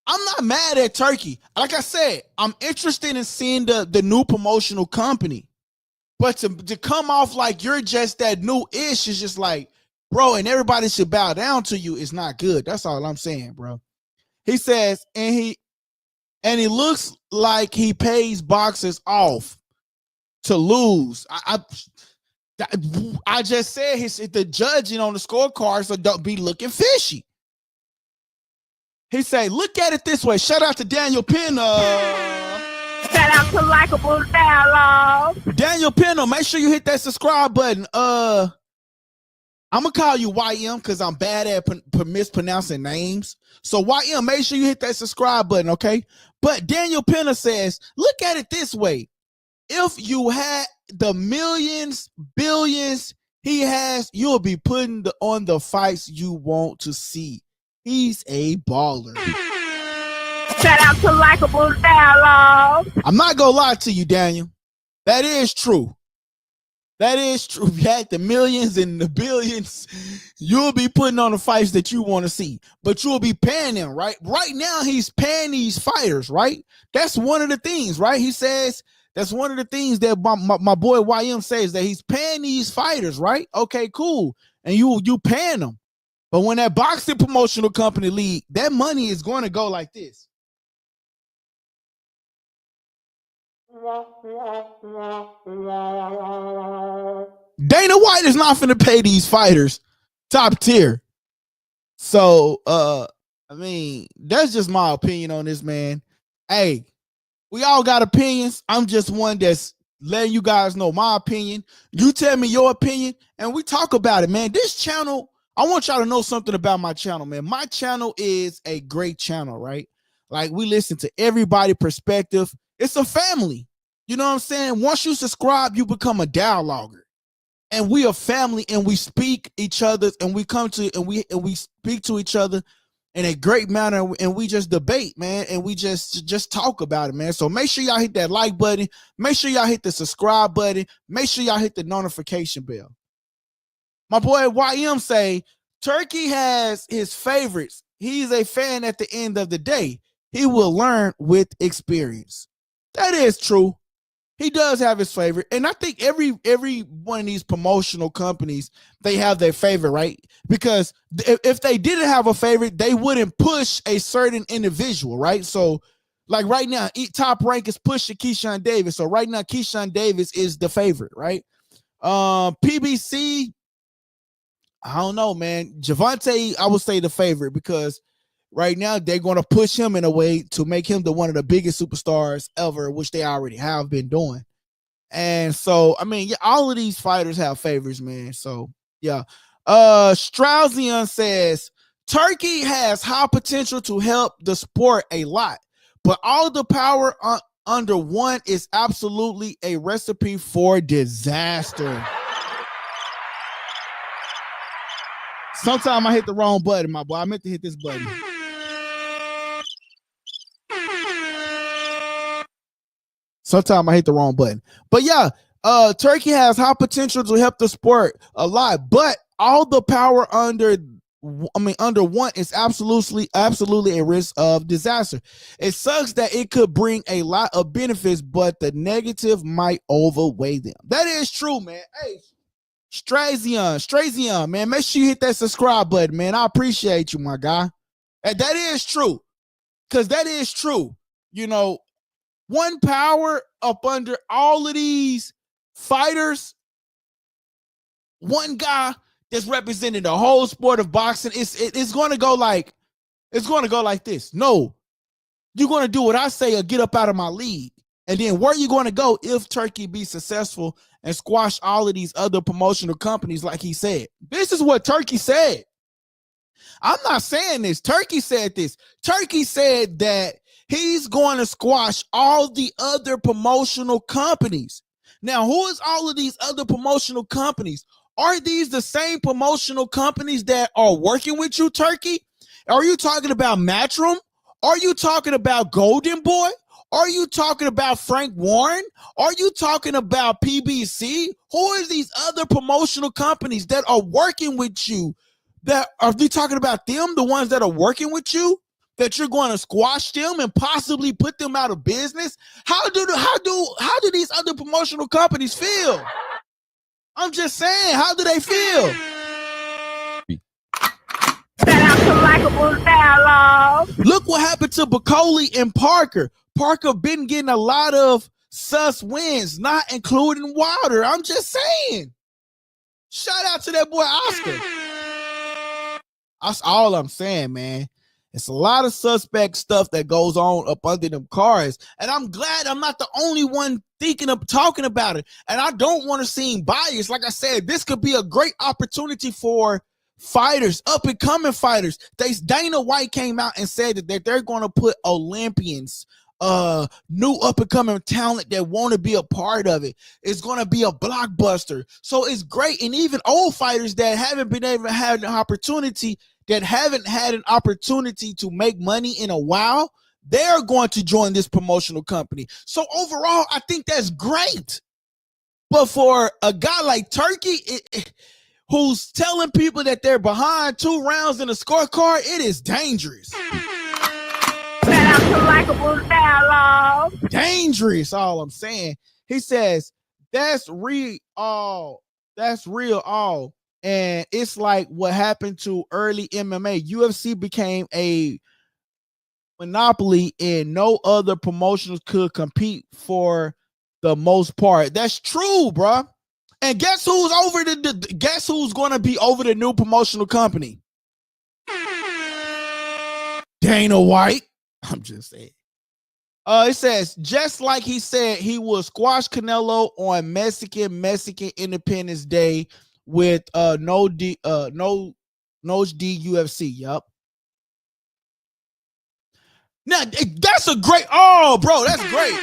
I'm not mad at Turkey. Like I said, I'm interested in seeing the new promotional company. But to come off like you're just that new ish is just like, bro, and everybody should bow down to you is not good. That's all I'm saying, bro. He says, and he looks like he pays boxers off to lose. I just said the judging on the scorecard, so don't be looking fishy. He say, look at it this way. Shout out to Daniel Pena. Shout out to Likeable Dialogue. Daniel Pena, make sure you hit that subscribe button. I'm gonna call you YM because I'm bad at mispronouncing names. So YM, make sure you hit that subscribe button, okay? But Daniel Pena says, look at it this way. If you had the millions, billions he has, you'll be putting on the fights you want to see. He's a baller. Shout out to Likeable Dialogue. I'm not gonna lie to you, Daniel. That is true. That is true. If you had the millions and the billions, you'll be putting on the fights that you want to see. But you'll be paying them, right? Right now, he's paying these fighters, right? That's one of the things, right? He says that's one of the things that my boy YM says, that he's paying these fighters, right? Okay, cool. And you paying them. But when that boxing promotional company league, that money is going to go like this. Dana White is not finna pay these fighters top tier. So, I mean, that's just my opinion on this, man. Hey, we all got opinions. I'm just one that's letting you guys know my opinion. You tell me your opinion, and we talk about it, man. This channel, I want y'all to know something about my channel, man. My channel is a great channel, right? Like, we listen to everybody's perspective. It's a family. You know what I'm saying? Once you subscribe, you become a dialoguer. And we are family, and we speak each other, and we come to and we speak to each other in a great manner, and we just debate, man, and we just talk about it, man. So make sure y'all hit that like button. Make sure y'all hit the subscribe button. Make sure y'all hit the notification bell. My boy YM say, Turkey has his favorites. He's a fan at the end of the day. He will learn with experience. That is true. He does have his favorite. And I think every one of these promotional companies, they have their favorite, right? Because if they didn't have a favorite, they wouldn't push a certain individual, right? So, like right now, Top Rank is pushing Keyshawn Davis. So right now, Keyshawn Davis is the favorite, right? PBC, I don't know, man. Javante, I would say the favorite, because right now they're going to push him in a way to make him the one of the biggest superstars ever, which they already have been doing. And so, I mean, yeah, all of these fighters have favorites, man. So, yeah. Straussian says, Turkey has high potential to help the sport a lot, but all the power under one is absolutely a recipe for disaster. Sometimes I hit the wrong button, my boy. I meant to hit this button. Sometimes I hit the wrong button. But yeah, Turkey has high potential to help the sport a lot, but all the power under one is absolutely a risk of disaster. It sucks that it could bring a lot of benefits, but the negative might overweigh them. That is true, man. Hey, Strazion, man, make sure you hit that subscribe button, man. I appreciate you, my guy. And that is true. Because that is true. You know, one power up under all of these fighters, one guy that's representing the whole sport of boxing, it's going to go like this. No, you're going to do what I say or get up out of my league. And then where are you going to go if Turkey be successful and squash all of these other promotional companies like he said? This is what Turkey said. I'm not saying this. Turkey said this. Turkey said that he's going to squash all the other promotional companies. Now, who is all of these other promotional companies? Are these the same promotional companies that are working with you, Turkey? Are you talking about Matchroom? Are you talking about Golden Boy? Are you talking about Frank Warren? Are you talking about PBC? Who are these other promotional companies that are working with you? That are you talking about them, the ones that are working with you? That you're going to squash them and possibly put them out of business? How do these other promotional companies feel? I'm just saying, how do they feel? Shout out to Likeable Dialogue. Look what happened to Bacoli and Parker. Parker been getting a lot of sus wins, not including Wilder. I'm just saying. Shout out to that boy Oscar. That's all I'm saying, man. It's a lot of suspect stuff that goes on up under them cars. And I'm glad I'm not the only one thinking of talking about it. And I don't want to seem biased. Like I said, this could be a great opportunity for fighters, up and coming fighters. Dana White came out and said that they're going to put Olympians, new up and coming talent that want to be a part of it. It's going to be a blockbuster. So it's great. And even old fighters that haven't been able to have an opportunity, that haven't had an opportunity to make money in a while, they're going to join this promotional company. So overall, I think that's great. But for a guy like Turkey, who's telling people that they're behind 2 rounds in a scorecard, it is dangerous. Shout out to Likeable Dialogue. Dangerous, all I'm saying. He says, that's real all. And it's like what happened to early MMA. UFC became a monopoly and no other promotions could compete for the most part. That's true, bro. And guess who's over guess who's going to be over the new promotional company? Dana White. I'm just saying. It says, just like he said he will squash Canelo on Mexican Independence Day with no D UFC. Yup. Now that's a great, bro, that's great.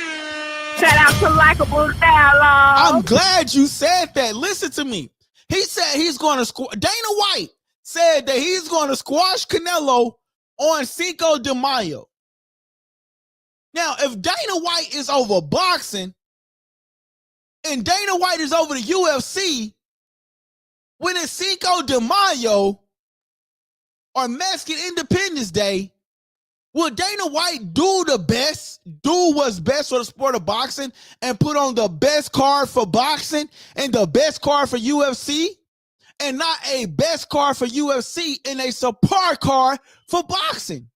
Shout out to Likeable Dialogue. I'm glad you said that. Listen to me. He said he's going to Dana White said that he's going to squash Canelo on Cinco de Mayo. Now, if Dana White is over boxing and Dana White is over the UFC, when it's Cinco de Mayo or Mexican Independence Day, will Dana White do what's best for the sport of boxing and put on the best card for boxing and the best card for UFC and not a best card for UFC and a subpar card for boxing?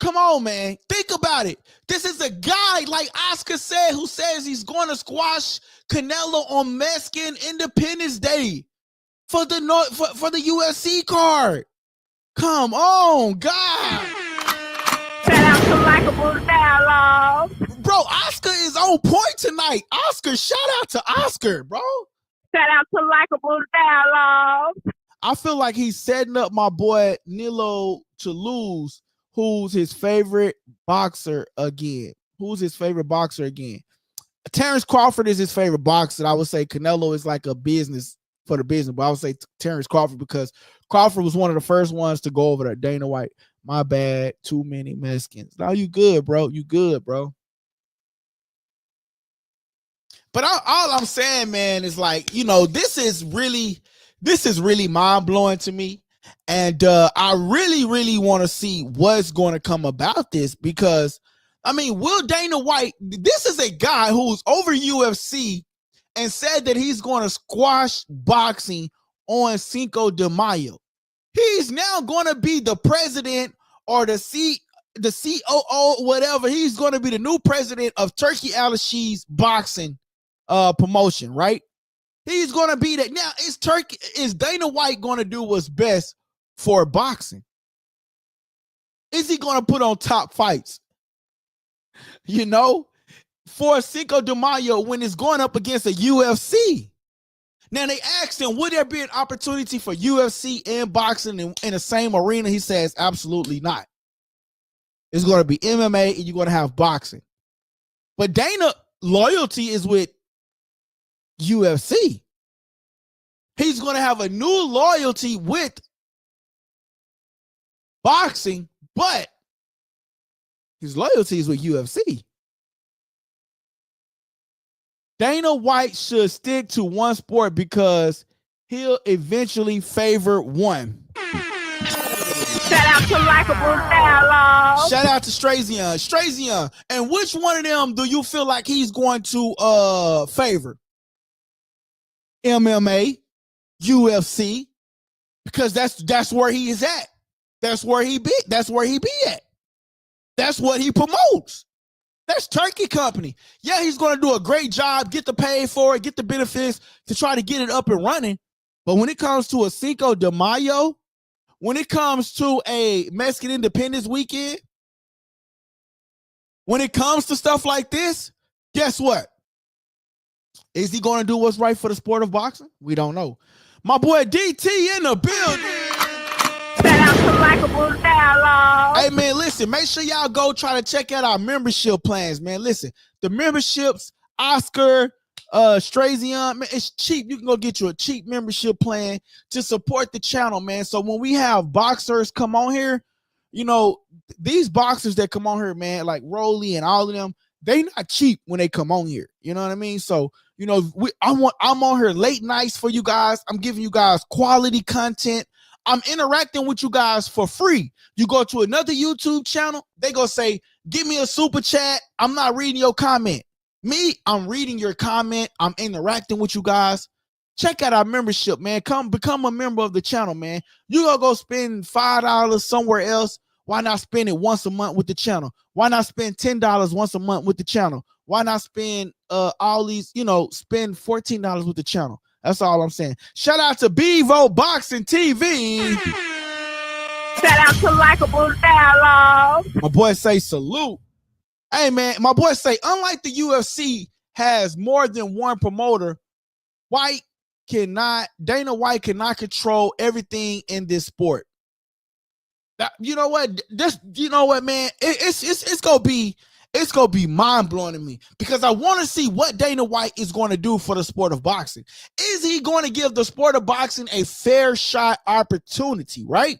Come on, man. Think about it. This is a guy, like Oscar said, who says he's going to squash Canelo on Mexican Independence Day for the UFC card. Come on, God. Shout out to Likeable Dialogue. Bro, Oscar is on point tonight. Oscar, shout out to Oscar, bro. Shout out to Likeable Dialogue. I feel like he's setting up my boy Nilo to lose. Who's his favorite boxer again? Terrence Crawford is his favorite boxer. I would say Canelo is like a business for the business, but I would say Terrence Crawford because Crawford was one of the first ones to go over to Dana White. My bad, too many Mexicans. No, you good, bro. You good, bro. But all I'm saying, man, is like, you know, this is really mind-blowing to me. And I really want to see what's going to come about this because, I mean, will Dana White, this is a guy who's over UFC and said that he's going to squash boxing on Cinco de Mayo. He's now going to be the president or the COO, whatever. He's going to be the new president of Turki Alalshikh's boxing promotion, right? He's going to be that. Now, is Dana White going to do what's best for boxing? Is he going to put on top fights? You know, for Cinco de Mayo when it's going up against a UFC. Now they asked him, would there be an opportunity for UFC and boxing in the same arena? He says, absolutely not. It's going to be MMA and you're going to have boxing. But Dana loyalty is with UFC. He's going to have a new loyalty with boxing, but His loyalty is with UFC. Dana White should stick to one sport because he'll eventually favor one. Shout out to Likeable Dialogue. Shout out to Strazion. Strazion. And which one of them do you feel like he's going to favor? MMA, UFC, because that's where he is at. That's where he be. That's where he be at. That's what he promotes. That's Turkey Company. Yeah, he's going to do a great job, get the pay for it, get the benefits to try to get it up and running. But when it comes to a Cinco de Mayo, when it comes to a Mexican Independence Weekend, when it comes to stuff like this, guess what? Is he going to do what's right for the sport of boxing? We don't know. My boy DT in the building. Shout out to Likeable Dialogue. Hey, man, listen, make sure y'all go try to check out our membership plans, man. Listen, the memberships, Oscar, Strazion, man, it's cheap. You can go get you a cheap membership plan to support the channel, man. So when we have boxers come on here, you know, these boxers that come on here, man, like Rolly and all of them, they not cheap when they come on here. You know what I mean? So, you know, I'm on here late nights for you guys. I'm giving you guys quality content. I'm interacting with you guys for free. You go to another YouTube channel, they go say, give me a super chat. I'm not reading your comment. Me, I'm reading your comment. I'm interacting with you guys. Check out our membership, man. Come become a member of the channel, man. You gonna go spend $5 somewhere else. Why not spend it once a month with the channel? Why not spend $10 once a month with the channel? Why not spend all these, you know, spend $14 with the channel? That's all I'm saying. Shout out to Bevo Boxing TV. Shout out to Likeable Dialogue. My boy say salute. Hey, man, my boy say, unlike the UFC has more than one promoter, Dana White cannot control everything in this sport. You know what? You know what, man? It's gonna be mind-blowing to me because I want to see what Dana White is going to do for the sport of boxing. Is he going to give the sport of boxing a fair shot opportunity, right?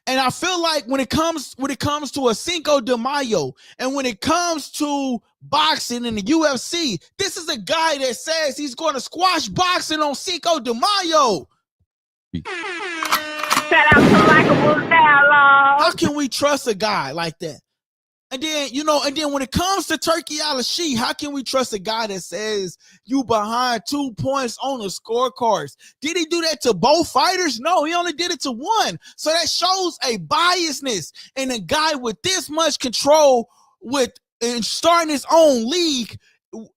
And I feel like when it comes to a Cinco de Mayo and when it comes to boxing in the UFC, this is a guy that says he's going to squash boxing on Cinco de Mayo. Shout out to Likeable Dialogue. How can we trust a guy like that? And then, you know, when it comes to Turki Alalshikh, how can we trust a guy that says you behind 2 points on the scorecards? Did he do that to both fighters? No, he only did it to one. So that shows a biasness in a guy with this much control and starting his own league.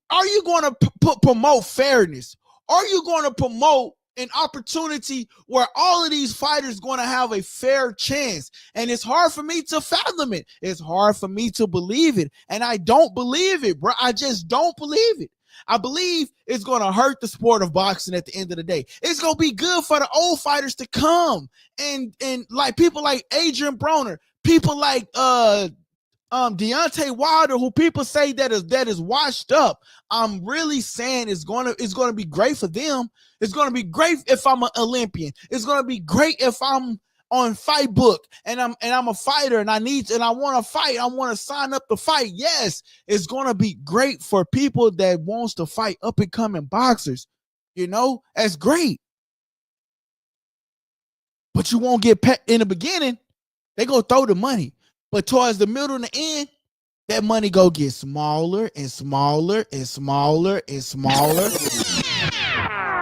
Are you going to promote fairness? Are you going to promote an opportunity where all of these fighters going to have a fair chance? And it's hard for me to fathom it. It's hard for me to believe it. And I don't believe it, bro. I just don't believe it. I believe it's going to hurt the sport of boxing at the end of the day. It's going to be good for the old fighters to come and like people like Adrian Broner, people like Deontay Wilder, who people say that is washed up. I'm really saying it's gonna be great for them. It's gonna be great if I'm an Olympian. It's gonna be great if I'm on Fight Book and I'm a fighter and I want to fight. I want to sign up to fight. Yes, it's gonna be great for people that wants to fight up and coming boxers. You know, that's great. But you won't get in the beginning. They go throw the money. But towards the middle and the end, that money go get smaller and smaller and smaller and smaller.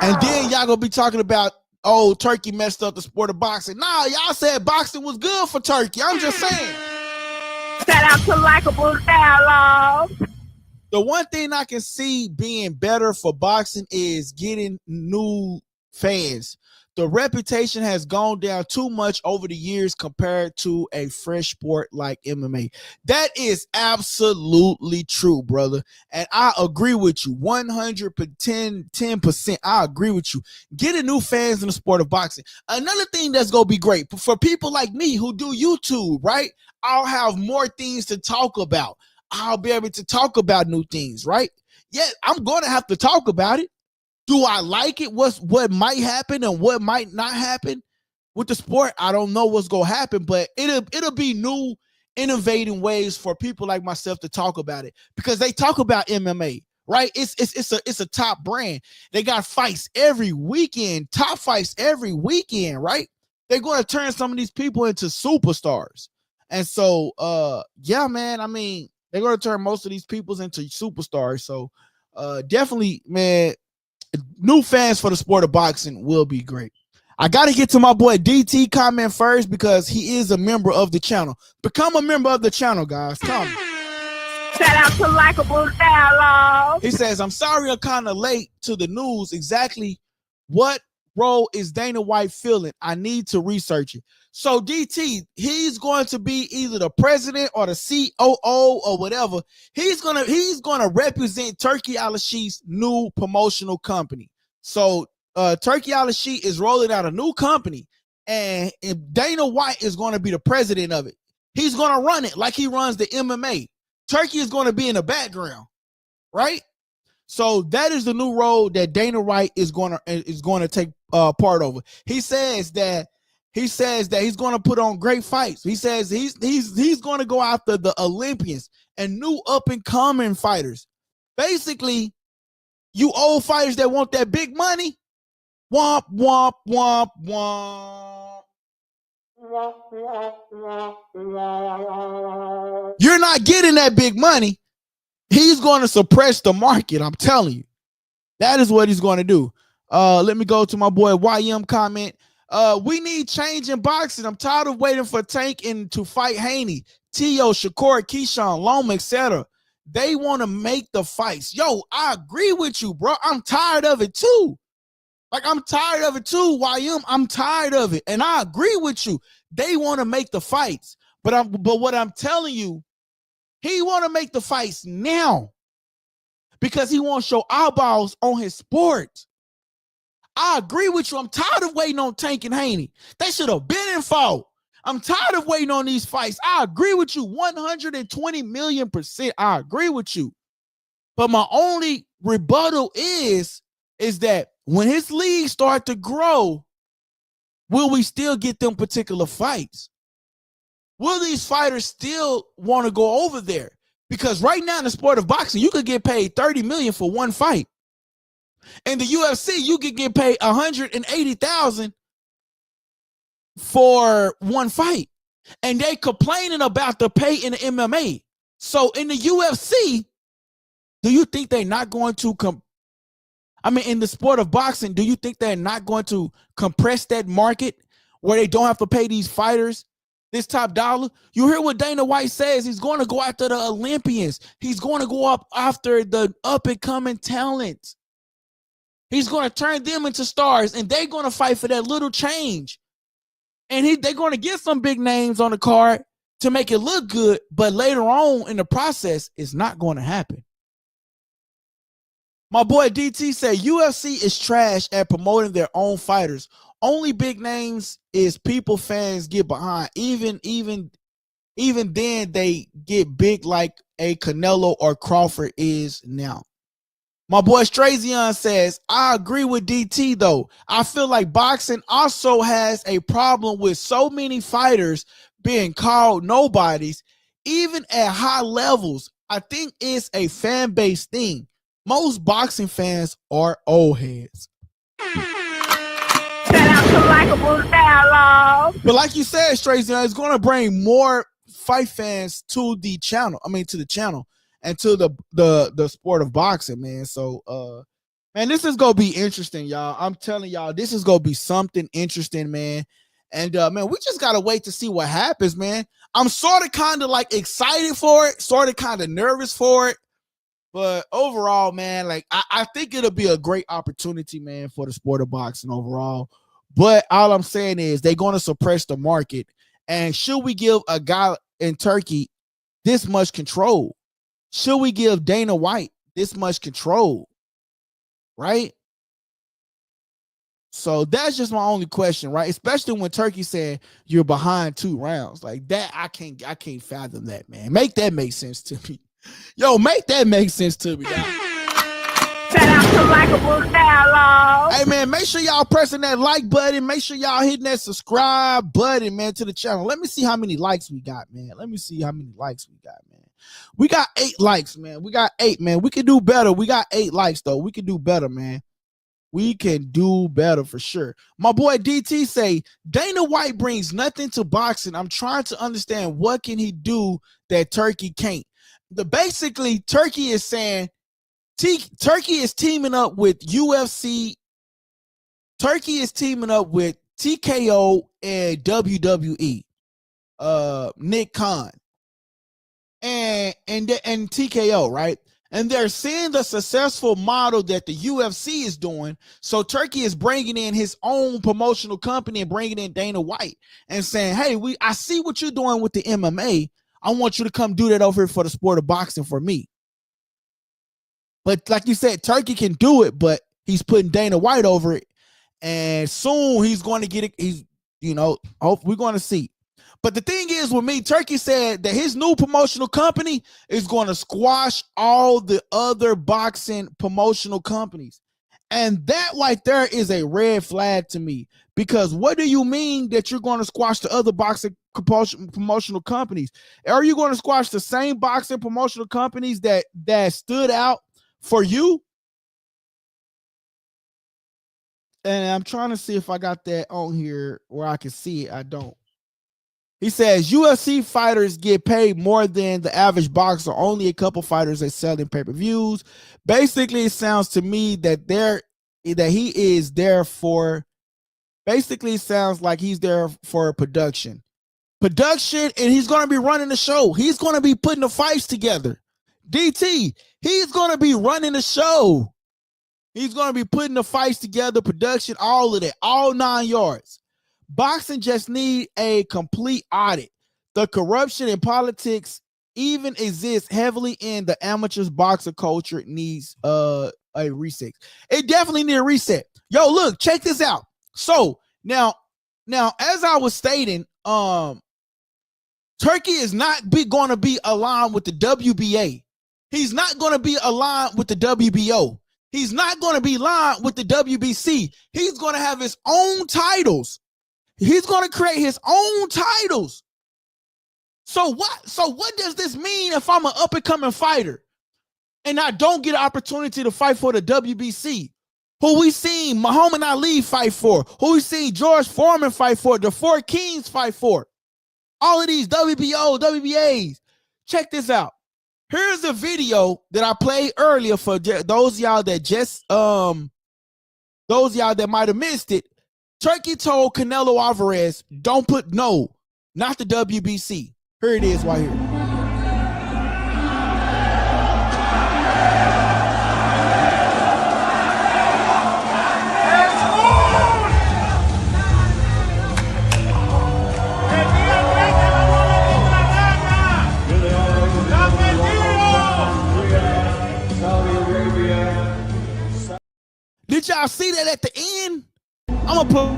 And then y'all gonna be talking about, oh, Turkey messed up the sport of boxing. Nah, y'all said boxing was good for Turkey. I'm just saying. Shout out to Likeable Dialogue. The one thing I can see being better for boxing is getting new fans. The reputation has gone down too much over the years compared to a fresh sport like MMA. That is absolutely true, brother. And I agree with you 110%. I agree with you. Getting new fans in the sport of boxing. Another thing that's going to be great for people like me who do YouTube, right? I'll have more things to talk about. I'll be able to talk about new things, right? Yeah, I'm going to have to talk about it. Do I like it? What might happen and what might not happen with the sport? I don't know what's gonna happen, but it'll be new innovating ways for people like myself to talk about it, because they talk about MMA, right? It's a top brand. They got fights every weekend, top fights every weekend, right? They're going to turn some of these people into superstars. And so, yeah, man, I mean, they're going to turn most of these people into superstars. So, definitely, man, new fans for the sport of boxing will be great. I got to get to my boy DT comment first because he is a member of the channel. Become a member of the channel, guys. Come. Shout out to Likeable Dialogue. He says, I'm sorry I'm kind of late to the news. Exactly what role is Dana White filling? I need to research it. So DT, he's going to be either the president or the COO or whatever. He's gonna represent Turki Alalshikh's new promotional company. So Turki Alalshikh is rolling out a new company, and Dana White is going to be the president of it. He's going to run it like he runs the MMA. Turki is going to be in the background, right? So that is the new role that Dana White is going to take part over. He says that he's going to put on great fights. He says he's going to go after the Olympians and new up and coming fighters. Basically, you old fighters that want that big money, womp womp womp womp. You're not getting that big money. He's going to suppress the market. I'm telling you, that is what he's going to do. Let me go to my boy YM comment. We need change in boxing. I'm tired of waiting for Tank and to fight Haney, Tio, Shakur, Keyshawn, Loma, etc. They want to make the fights. Yo, I agree with you, bro. I'm tired of it too. Like, I'm tired of it too, YM. I'm tired of it. And I agree with you. They want to make the fights. But what I'm telling you, he want to make the fights now because he wants to show eyeballs on his sport. I agree with you. I'm tired of waiting on Tank and Haney. They should have been in fault. I'm tired of waiting on these fights. I agree with you 120,000,000%. I agree with you. But my only rebuttal is that when his league start to grow, will we still get them particular fights? Will these fighters still want to go over there? Because right now in the sport of boxing, you could get paid $30 million for one fight. In the UFC, you could get paid $180,000 for one fight. And they complaining about the pay in the MMA. So in the UFC, do you think they're not going to in the sport of boxing, do you think they're not going to compress that market where they don't have to pay these fighters this top dollar? You hear what Dana White says. He's going to go after the Olympians. He's going to go up after the up-and-coming talent. He's going to turn them into stars, and they're going to fight for that little change. And they're going to get some big names on the card to make it look good, but later on in the process, it's not going to happen. My boy DT said UFC is trash at promoting their own fighters. Only big names is people fans get behind. Even then they get big like a Canelo or Crawford is now. My boy Strazion says, I agree with DT though. I feel like boxing also has a problem with so many fighters being called nobodies, even at high levels. I think it's a fan base thing. Most boxing fans are old heads. Shout out to Likeable Dialogue. But like you said, Strazion, it's going to bring more fight fans to the channel. To the channel and to the sport of boxing, man. So, man, this is going to be interesting, y'all. I'm telling y'all, this is going to be something interesting, man. And, man, we just got to wait to see what happens, man. I'm sort of kind of like excited for it, sort of kind of nervous for it. But overall, man, like I think it'll be a great opportunity, man, for the sport of boxing overall. But all I'm saying is they're going to suppress the market. And should we give a guy in Turkey this much control? Should we give Dana White this much control? Right? So that's just my only question, right? Especially when Turkey said you're behind 2 rounds. Like that, I can't fathom that, man. Make that make sense to me. Yo, make that make sense to me, dog. Shout out to Likeable Dialogue. Hey man, make sure y'all pressing that like button. Make sure y'all hitting that subscribe button, man, to the channel. Let me see how many likes we got, man. Let me see how many likes we got, man. We got 8 likes, man. We got 8, man. We can do better. We got 8 likes, though. We can do better, man. We can do better for sure. My boy DT say, Dana White brings nothing to boxing. I'm trying to understand what can he do that Turkey can't. Basically, Turkey is saying, Turkey is teaming up with UFC. Turkey is teaming up with TKO and WWE. Nick Khan and TKO, right? And they're seeing the successful model that the UFC is doing. So Turkey is bringing in his own promotional company and bringing in Dana White and saying, hey, I see what you're doing with the MMA. I want you to come do that over here for the sport of boxing for me. But like you said, Turkey can do it, but he's putting Dana White over it. And soon he's going to get it. He's, we're going to see. But the thing is with me, Turkey said that his new promotional company is going to squash all the other boxing promotional companies. And that right there is a red flag to me, because what do you mean that you're going to squash the other boxing promotional companies? Are you going to squash the same boxing promotional companies that stood out for you? And I'm trying to see if I got that on here where I can see it. I don't. He says UFC fighters get paid more than the average boxer. Only a couple fighters are selling pay-per-views. Basically, it sounds to me that he is there for. Basically, it sounds like he's there for production, and he's going to be running the show. He's going to be putting the fights together. DT, he's going to be running the show. He's going to be putting the fights together, production, all of that, all 9 yards. Boxing just need a complete audit. The corruption in politics even exists heavily in the amateurs boxer culture. It needs a reset. It definitely need a reset. Yo, look, check this out. So now, as I was stating, Turkey is not going to be aligned with the WBA. He's not going to be aligned with the WBO. He's not going to be aligned with the WBC. He's going to have his own titles. He's going to create his own titles. So what does this mean if I'm an up-and-coming fighter and I don't get an opportunity to fight for the WBC? Who we seen Muhammad Ali fight for? Who we seen George Foreman fight for? The Four Kings fight for? All of these WBO, WBAs. Check this out. Here's a video that I played earlier for those y'all that might have missed it. Turkey told Canelo Alvarez, not the WBC. Here it is right here. Did y'all see that at the end? I'm gonna put.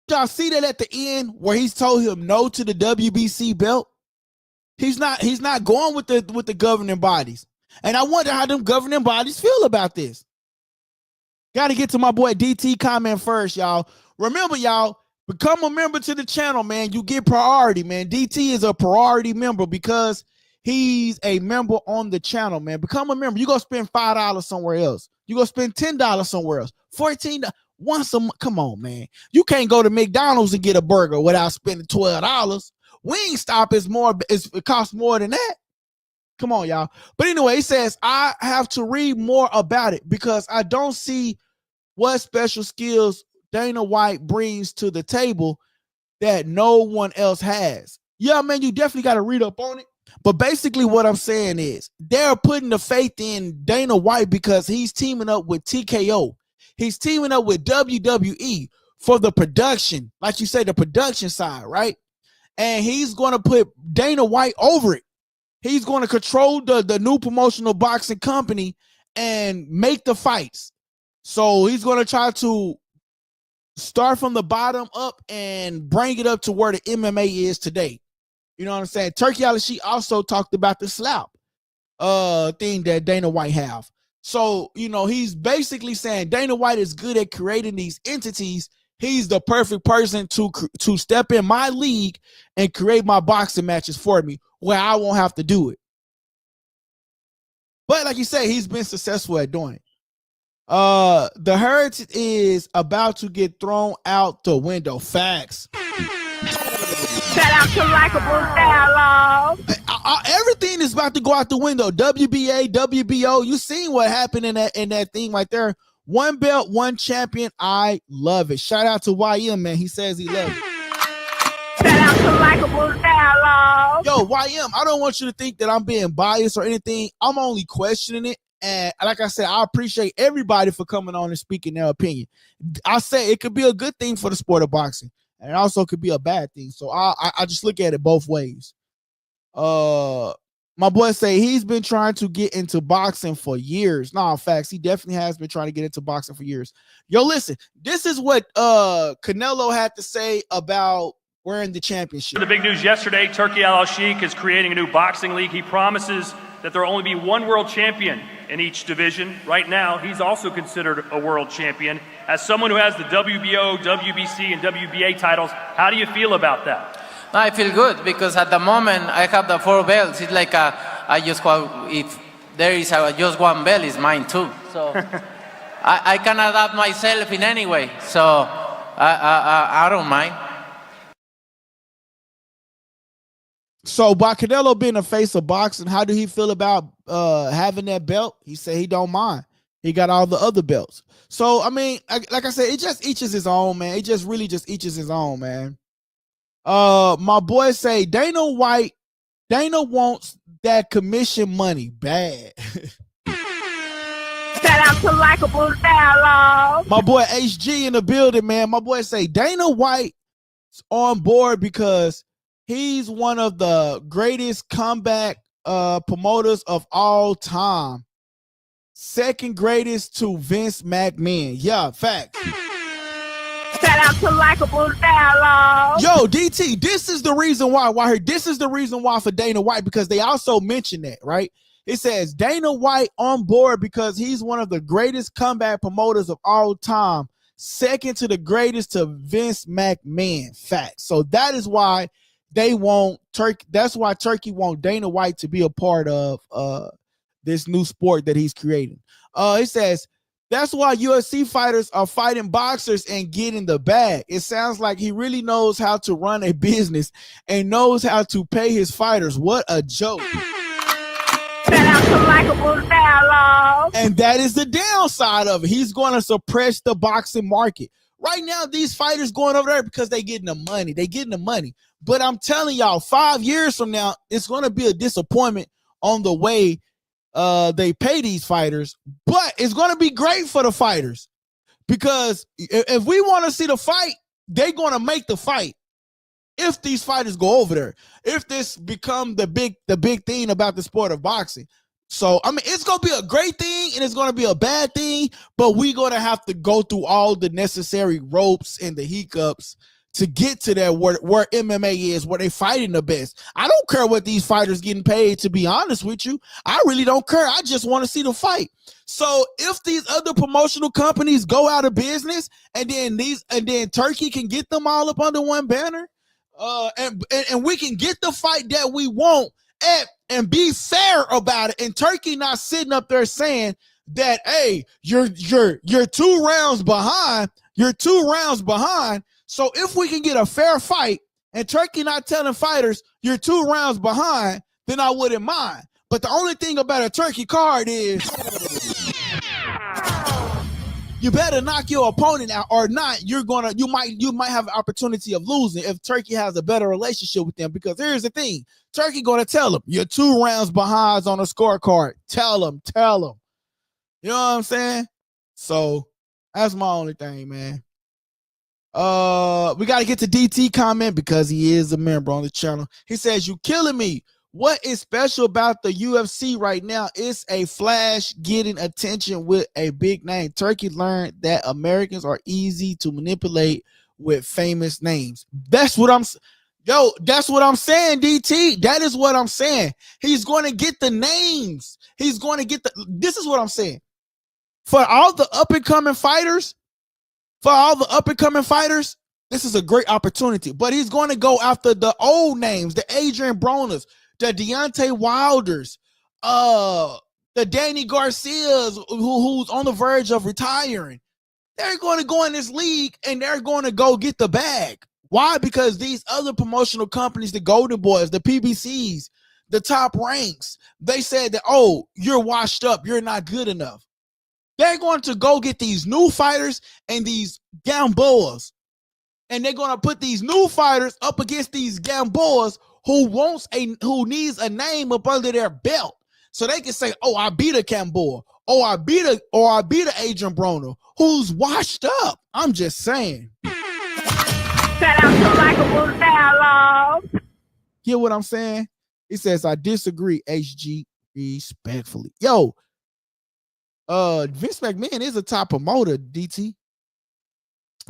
Y'all see that at the end where he's told him no to the WBC belt? He's not going with the governing bodies. And I wonder how them governing bodies feel about this. Got to get to my boy DT comment first, y'all. Remember, y'all, become a member to the channel, man. You get priority, man. DT is a priority member because he's a member on the channel, man. Become a member. You go spend $5 somewhere else. You go spend $10 somewhere else. $14 once a month. Come on, man. You can't go to McDonald's and get a burger without spending $12. Wingstop it costs more than that. Come on, y'all. But anyway, he says, I have to read more about it because I don't see what special skills Dana White brings to the table that no one else has. Yeah, man, you definitely got to read up on it. But basically what I'm saying is they're putting the faith in Dana White because he's teaming up with TKO. He's teaming up with WWE for the production, like you say, the production side, right? And he's going to put Dana White over it. He's going to control the new promotional boxing company and make the fights. So he's going to try to start from the bottom up and bring it up to where the MMA is today. You know what I'm saying? Turki Alalshikh also talked about the slap thing that Dana White have. So, you know, he's basically saying Dana White is good at creating these entities. He's the perfect person to step in my league and create my boxing matches for me where I won't have to do it. But like you say, he's been successful at doing it. The heritage is about to get thrown out the window. Facts. Shout out to Likeable Dialogue. Everything is about to go out the window. WBA, WBO. You seen what happened in that thing right there. One belt, one champion. I love it. Shout out to YM, man. He says he loves it. Shout out to Likeable Dialogue. Yo, YM, I don't want you to think that I'm being biased or anything. I'm only questioning it. And like I said, I appreciate everybody for coming on and speaking their opinion. I say it could be a good thing for the sport of boxing. And it also could be a bad thing. So I just look at it both ways. My boy say he's been trying to get into boxing for years. Nah, facts. He definitely has been trying to get into boxing for years. Yo, listen, this is what Canelo had to say about wearing the championship. The big news yesterday, Turki Alalshikh is creating a new boxing league. He promises that there will only be one world champion in each division. Right now, he's also considered a world champion. As someone who has the WBO, WBC, and WBA titles, how do you feel about that? I feel good because at the moment I have the 4 belts. It's like I just want, if there is just one belt, it's mine too. So I can adapt myself in any way. So I don't mind. So by Canelo being a face of boxing, how do he feel about having that belt? He said he don't mind. He got all the other belts. So, I mean, like I said, it just eaches his own, man. It just really just eaches his own, man. My boy say Dana wants that commission money bad. Shout out to Likeable Dialogue. My boy HG in the building, man. My boy say Dana White's on board because he's one of the greatest comeback promoters of all time. Second greatest to Vince McMahon. Yeah, fact. Shout out to Likeable Dialogue. Yo, DT, this is the reason why. This is the reason why for Dana White, because they also mentioned that, right? It says Dana White on board because he's one of the greatest comeback promoters of all time. Second to the greatest to Vince McMahon. Fact. So that is why they want Turkey. That's why Turkey want Dana White to be a part of this new sport that he's creating. It says that's why UFC fighters are fighting boxers and getting the bag. It sounds like he really knows how to run a business and knows how to pay his fighters. What a joke. Shout out to Likeable Dialogue. And that is the downside of it. He's going to suppress the boxing market. Right now, these fighters going over there because they getting the money. They getting the money. But I'm telling y'all, 5 years from now, it's going to be a disappointment on the way they pay these fighters. But it's going to be great for the fighters because if we want to see the fight, they're going to make the fight. If these fighters go over there, if this become the big thing about the sport of boxing. So, I mean, it's going to be a great thing and it's going to be a bad thing, but we're going to have to go through all the necessary ropes and the hiccups to get to that where MMA is, where they fighting the best. I don't care what these fighters getting paid, to be honest with you. I really don't care. I just want to see the fight. So if these other promotional companies go out of business and then Turkey can get them all up under one banner, and we can get the fight that we want and be fair about it. And Turkey not sitting up there saying that, hey, you're 2 rounds behind. You're 2 rounds behind. So if we can get a fair fight and Turkey not telling fighters you're 2 rounds behind, then I wouldn't mind. But the only thing about a Turkey card is you better knock your opponent out, or not. You might have an opportunity of losing if Turkey has a better relationship with them. Because here's the thing: Turkey gonna tell them you're 2 rounds behind on a scorecard. Tell them. You know what I'm saying? So that's my only thing, man. We gotta get to DT comment because he is a member on the channel. He says, "You killing me. What is special about the UFC right now? It's a flash getting attention with a big name. Turkey learned that Americans are easy to manipulate with famous names." That's what Yo, that's what I'm saying, DT. That is what I'm saying. He's going to get the names. He's going to get the. This is what I'm saying. For all the up and coming fighters, this is a great opportunity. But he's going to go after the old names, the Adrian Broners, the Deontay Wilders, the Danny Garcias, who's on the verge of retiring. They're going to go in this league and they're going to go get the bag. Why? Because these other promotional companies, the Golden Boys, the PBCs, the Top Ranks, they said that, oh, you're washed up. You're not good enough. They're going to go get these new fighters and these Gamboas. And they're going to put these new fighters up against these Gamboas who needs a name up under their belt. So they can say, oh, I beat a Gamboa. Oh, I beat a Adrian Broner who's washed up. I'm just saying. Shout out to Likeable Dialogue. Hear what I'm saying? He says, I disagree, HG, respectfully. Yo, Vince McMahon is a top promoter, DT.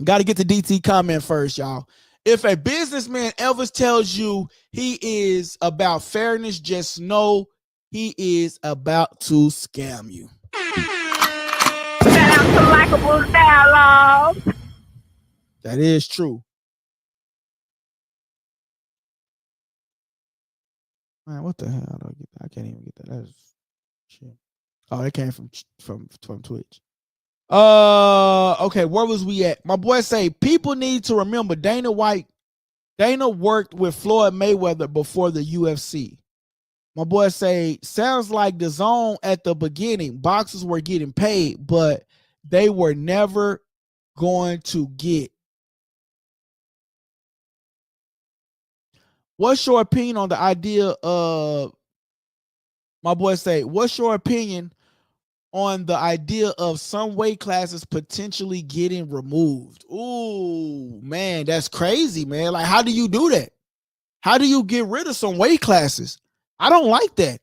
Got to get the DT comment first, y'all. If a businessman ever tells you he is about fairness, just know he is about to scam you. Shout out to Likeable Dialogue. That is true. Man, what the hell? I can't even get that. That's shit. Oh, that came from Twitch. Okay, where was we at? My boy say people need to remember Dana worked with Floyd Mayweather before the UFC. My boy say sounds like the zone at the beginning. Boxers were getting paid, but they were never going to get. What's your opinion on the idea of, my boy say, what's your opinion on the idea of some weight classes potentially getting removed? Ooh, man, that's crazy, man. Like, how do you do that? How do you get rid of some weight classes? I don't like that.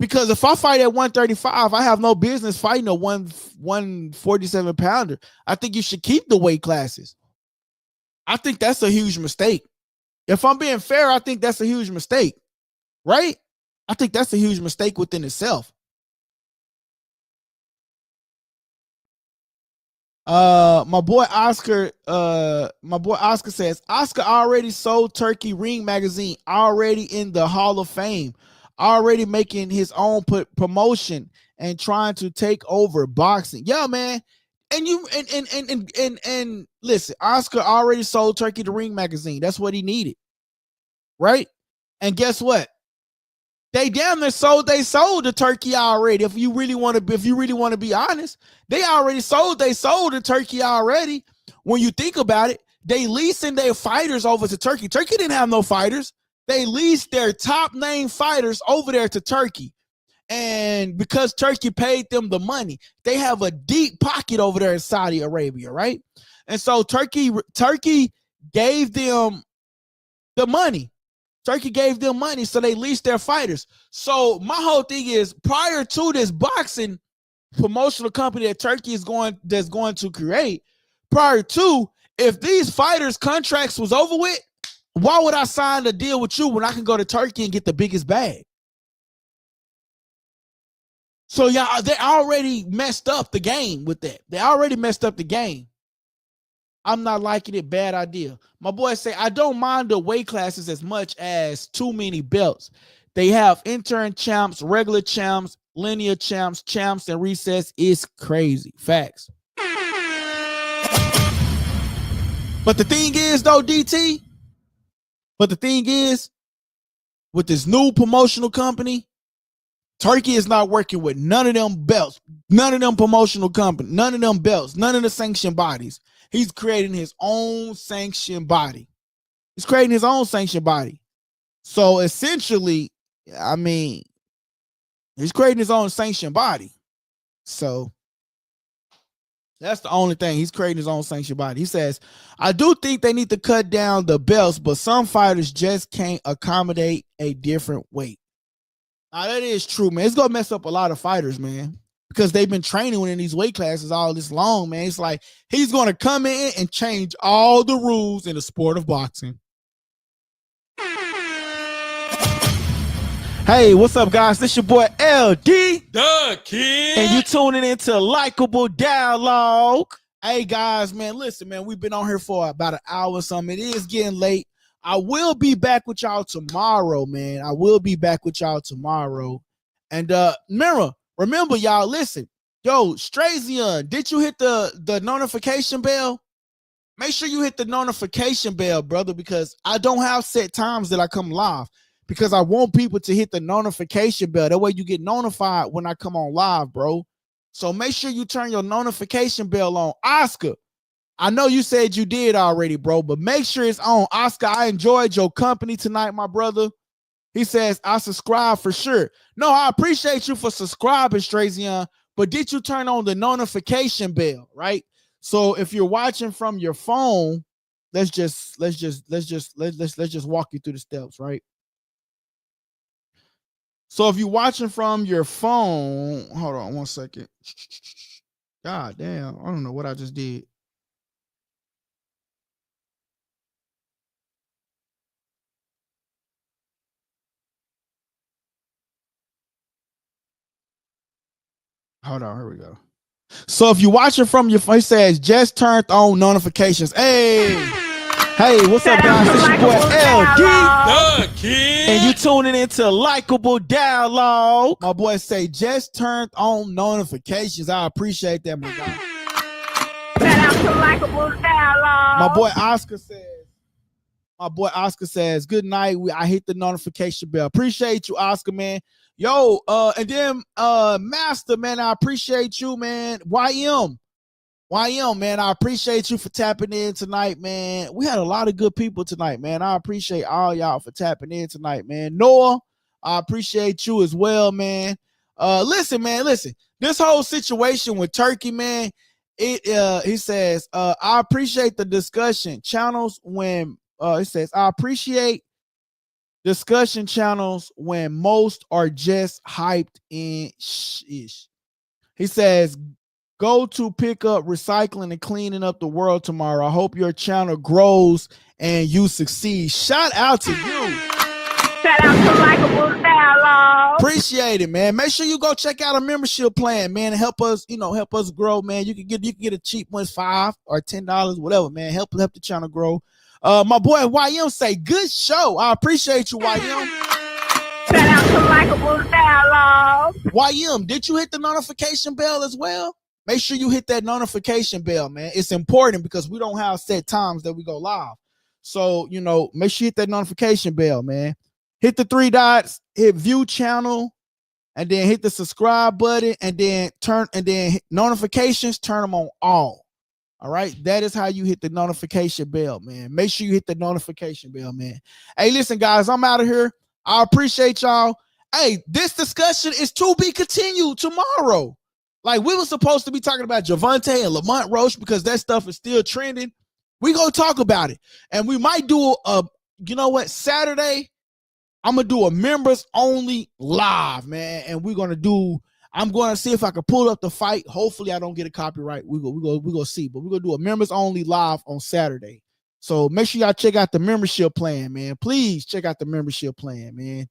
Because if I fight at 135, I have no business fighting a 147 pounder. I think you should keep the weight classes. I think that's a huge mistake. If I'm being fair, I think that's a huge mistake, right? I think that's a huge mistake within itself. My boy Oscar says Oscar already sold Turkey Ring magazine, already in the Hall of Fame, already making his own promotion and trying to take over boxing. Yeah, man. And listen, Oscar already sold Turkey the Ring magazine. That's what he needed. Right? And guess what? They damn near sold the Turkey already. If you really want to be honest, they sold the Turkey already. When you think about it, they leasing their fighters over to Turkey. Turkey didn't have no fighters. They leased their top name fighters over there to Turkey. And because Turkey paid them the money, they have a deep pocket over there in Saudi Arabia, right? And so Turkey gave them the money. Turkey gave them money, so they leased their fighters. So my whole thing is, prior to this boxing promotional company that Turkey is going to create, prior to, if these fighters' contracts was over with, why would I sign a deal with you when I can go to Turkey and get the biggest bag? So yeah, they already messed up the game with that. They already messed up the game. I'm not liking it. Bad idea. My boy say, I don't mind the weight classes as much as too many belts. They have intern champs, regular champs, linear champs, and recess. Is crazy. Facts. But the thing is, though, DT, with this new promotional company, Turkey is not working with none of them belts, none of them promotional companies, none of them belts, none of the sanctioned bodies. He's creating his own sanctioned body. So essentially, I mean, he's creating his own sanctioned body. So that's the only thing. He's creating his own sanctioned body. He says, I do think they need to cut down the belts, but some fighters just can't accommodate a different weight. Now, that is true, man. It's going to mess up a lot of fighters, man, because they've been training in these weight classes all this long, man. It's like he's going to come in and change all the rules in the sport of boxing. Hey, what's up, guys? This your boy LD, the kid, and you tuning into Likeable Dialogue. Hey, guys, man, listen, man, we've been on here for about an hour or something. It is getting late. I will be back with y'all tomorrow, man. I will be back with y'all tomorrow. And remember, y'all, listen. Yo, Strazion, did you hit the notification bell? Make sure you hit the notification bell, brother, because I don't have set times that I come live, because I want people to hit the notification bell. That way you get notified when I come on live, bro. So make sure you turn your notification bell on. Oscar, I know you said you did already, bro, but make sure it's on. Oscar, I enjoyed your company tonight, my brother. He says, I subscribe for sure. No, I appreciate you for subscribing, Strazion, but did you turn on the notification bell, right? So if you're watching from your phone, let's just walk you through the steps, right? So if you're watching from your phone, hold on 1 second. God damn, I don't know what I just did. Hold on, here we go. So if you're watching from your phone, it says just turned on notifications. Hey, what's up, guys? It's your boy LD, the kid, and you tuning into Likeable Dialogue. My boy say just turned on notifications. I appreciate that, my guy. Shout out to Likeable Dialogue. My boy Oscar says, good night. I hit the notification bell. Appreciate you, Oscar, man. Yo, and then Master, man, I appreciate you, man. YM, man, I appreciate you for tapping in tonight, man. We had a lot of good people tonight, man. I appreciate all y'all for tapping in tonight, man. Noah, I appreciate you as well, man. Listen. This whole situation with Turkey, man, he says, I appreciate the discussion channels when it says, I appreciate discussion channels when most are just hyped in ish. He says, go to pick up recycling and cleaning up the world tomorrow. I hope your channel grows and you succeed. Shout out to you. Shout out to Likeable Dialogue. Appreciate it, man. Make sure you go check out a membership plan, man, and help us grow, man. You can get a cheap one, $5 or $10, whatever, man. Help the channel grow. My boy YM say, good show. I appreciate you, YM. Shout out to Likeable Dialogue. YM, did you hit the notification bell as well? Make sure you hit that notification bell, man. It's important because we don't have set times that we go live. So, make sure you hit that notification bell, man. Hit the 3 dots, hit view channel, and then hit the subscribe button, and then notifications, turn them on all. All right, that is how you hit the notification bell, man. Make sure you hit the notification bell, man. Hey, listen, guys, I'm out of here. I appreciate y'all. Hey, this discussion is to be continued tomorrow. Like, we were supposed to be talking about Javante and Lamont Roach because that stuff is still trending. We gonna talk about it, and we might do Saturday, I'm gonna do a members only live, man, and I'm going to see if I can pull up the fight. Hopefully, I don't get a copyright. We go see, but we're going to do a members only live on Saturday. So make sure y'all check out the membership plan, man. Please check out the membership plan, man.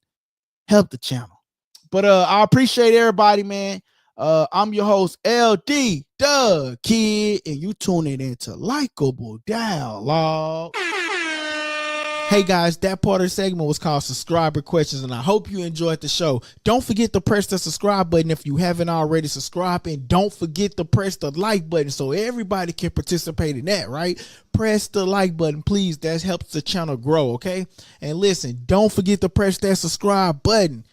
Help the channel. But I appreciate everybody, man. I'm your host, LD, the kid, and you tuning into Likeable Dialogue. Hey guys, that part of the segment was called Subscriber Questions, and I hope you enjoyed the show. Don't forget to press the subscribe button if you haven't already subscribed, and don't forget to press the like button so everybody can participate in that, right? Press the like button, please. That helps the channel grow, okay? And listen, don't forget to press that subscribe button.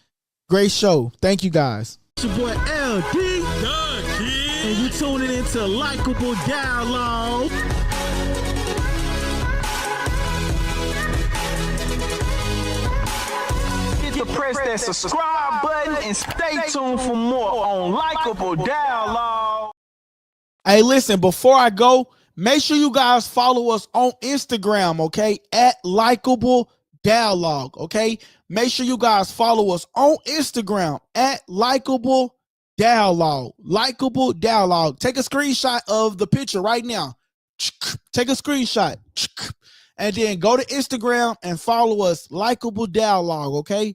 Great show. Thank you, guys. It's your boy LD, the kid, and you tuning into Likeable Dialogue. Press that subscribe button and stay tuned for more on Likeable Dialogue. Hey, listen, before I go, make sure you guys follow us on Instagram, okay? At Likeable Dialogue, okay? Make sure you guys follow us on Instagram at Likeable Dialogue. Likeable Dialogue. Take a screenshot of the picture right now. Take a screenshot. And then go to Instagram and follow us, Likeable Dialogue, okay?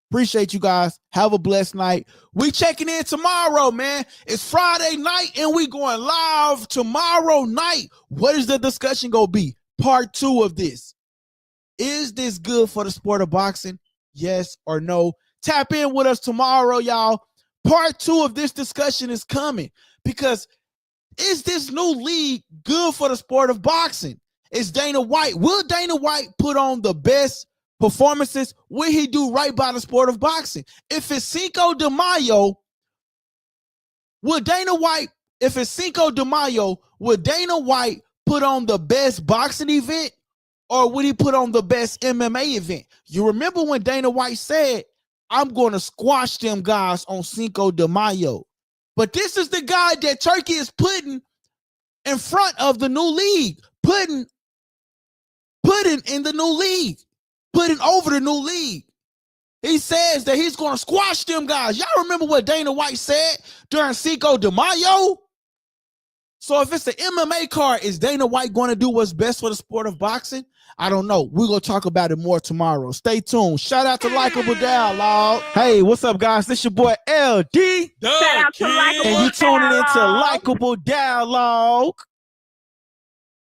Appreciate you guys. Have a blessed night. We checking in tomorrow, man. It's Friday night and we going live tomorrow night. What is the discussion going to be? Part 2 of this. Is this good for the sport of boxing? Yes or no? Tap in with us tomorrow, y'all. Part 2 of this discussion is coming because is this new league good for the sport of boxing? Is Dana White, will Dana White put on the best performances? Will he do right by the sport of boxing? If it's Cinco de Mayo, will Dana White, if it's Cinco de Mayo, will Dana White put on the best boxing event or would he put on the best MMA event? You remember when Dana White said, I'm going to squash them guys on Cinco de Mayo. But this is the guy that Turkey is putting in front of the new league, putting in the new league, putting over the new league. He says that he's going to squash them guys. Y'all remember what Dana White said during Cinco de Mayo? So if it's an MMA card, is Dana White going to do what's best for the sport of boxing? I don't know. We're going to talk about it more tomorrow. Stay tuned. Shout out to Likeable Dialogue. Hey, what's up, guys? This your boy LD. Shout out to Likeable And you tuning into Dialogue. Likeable Dialogue.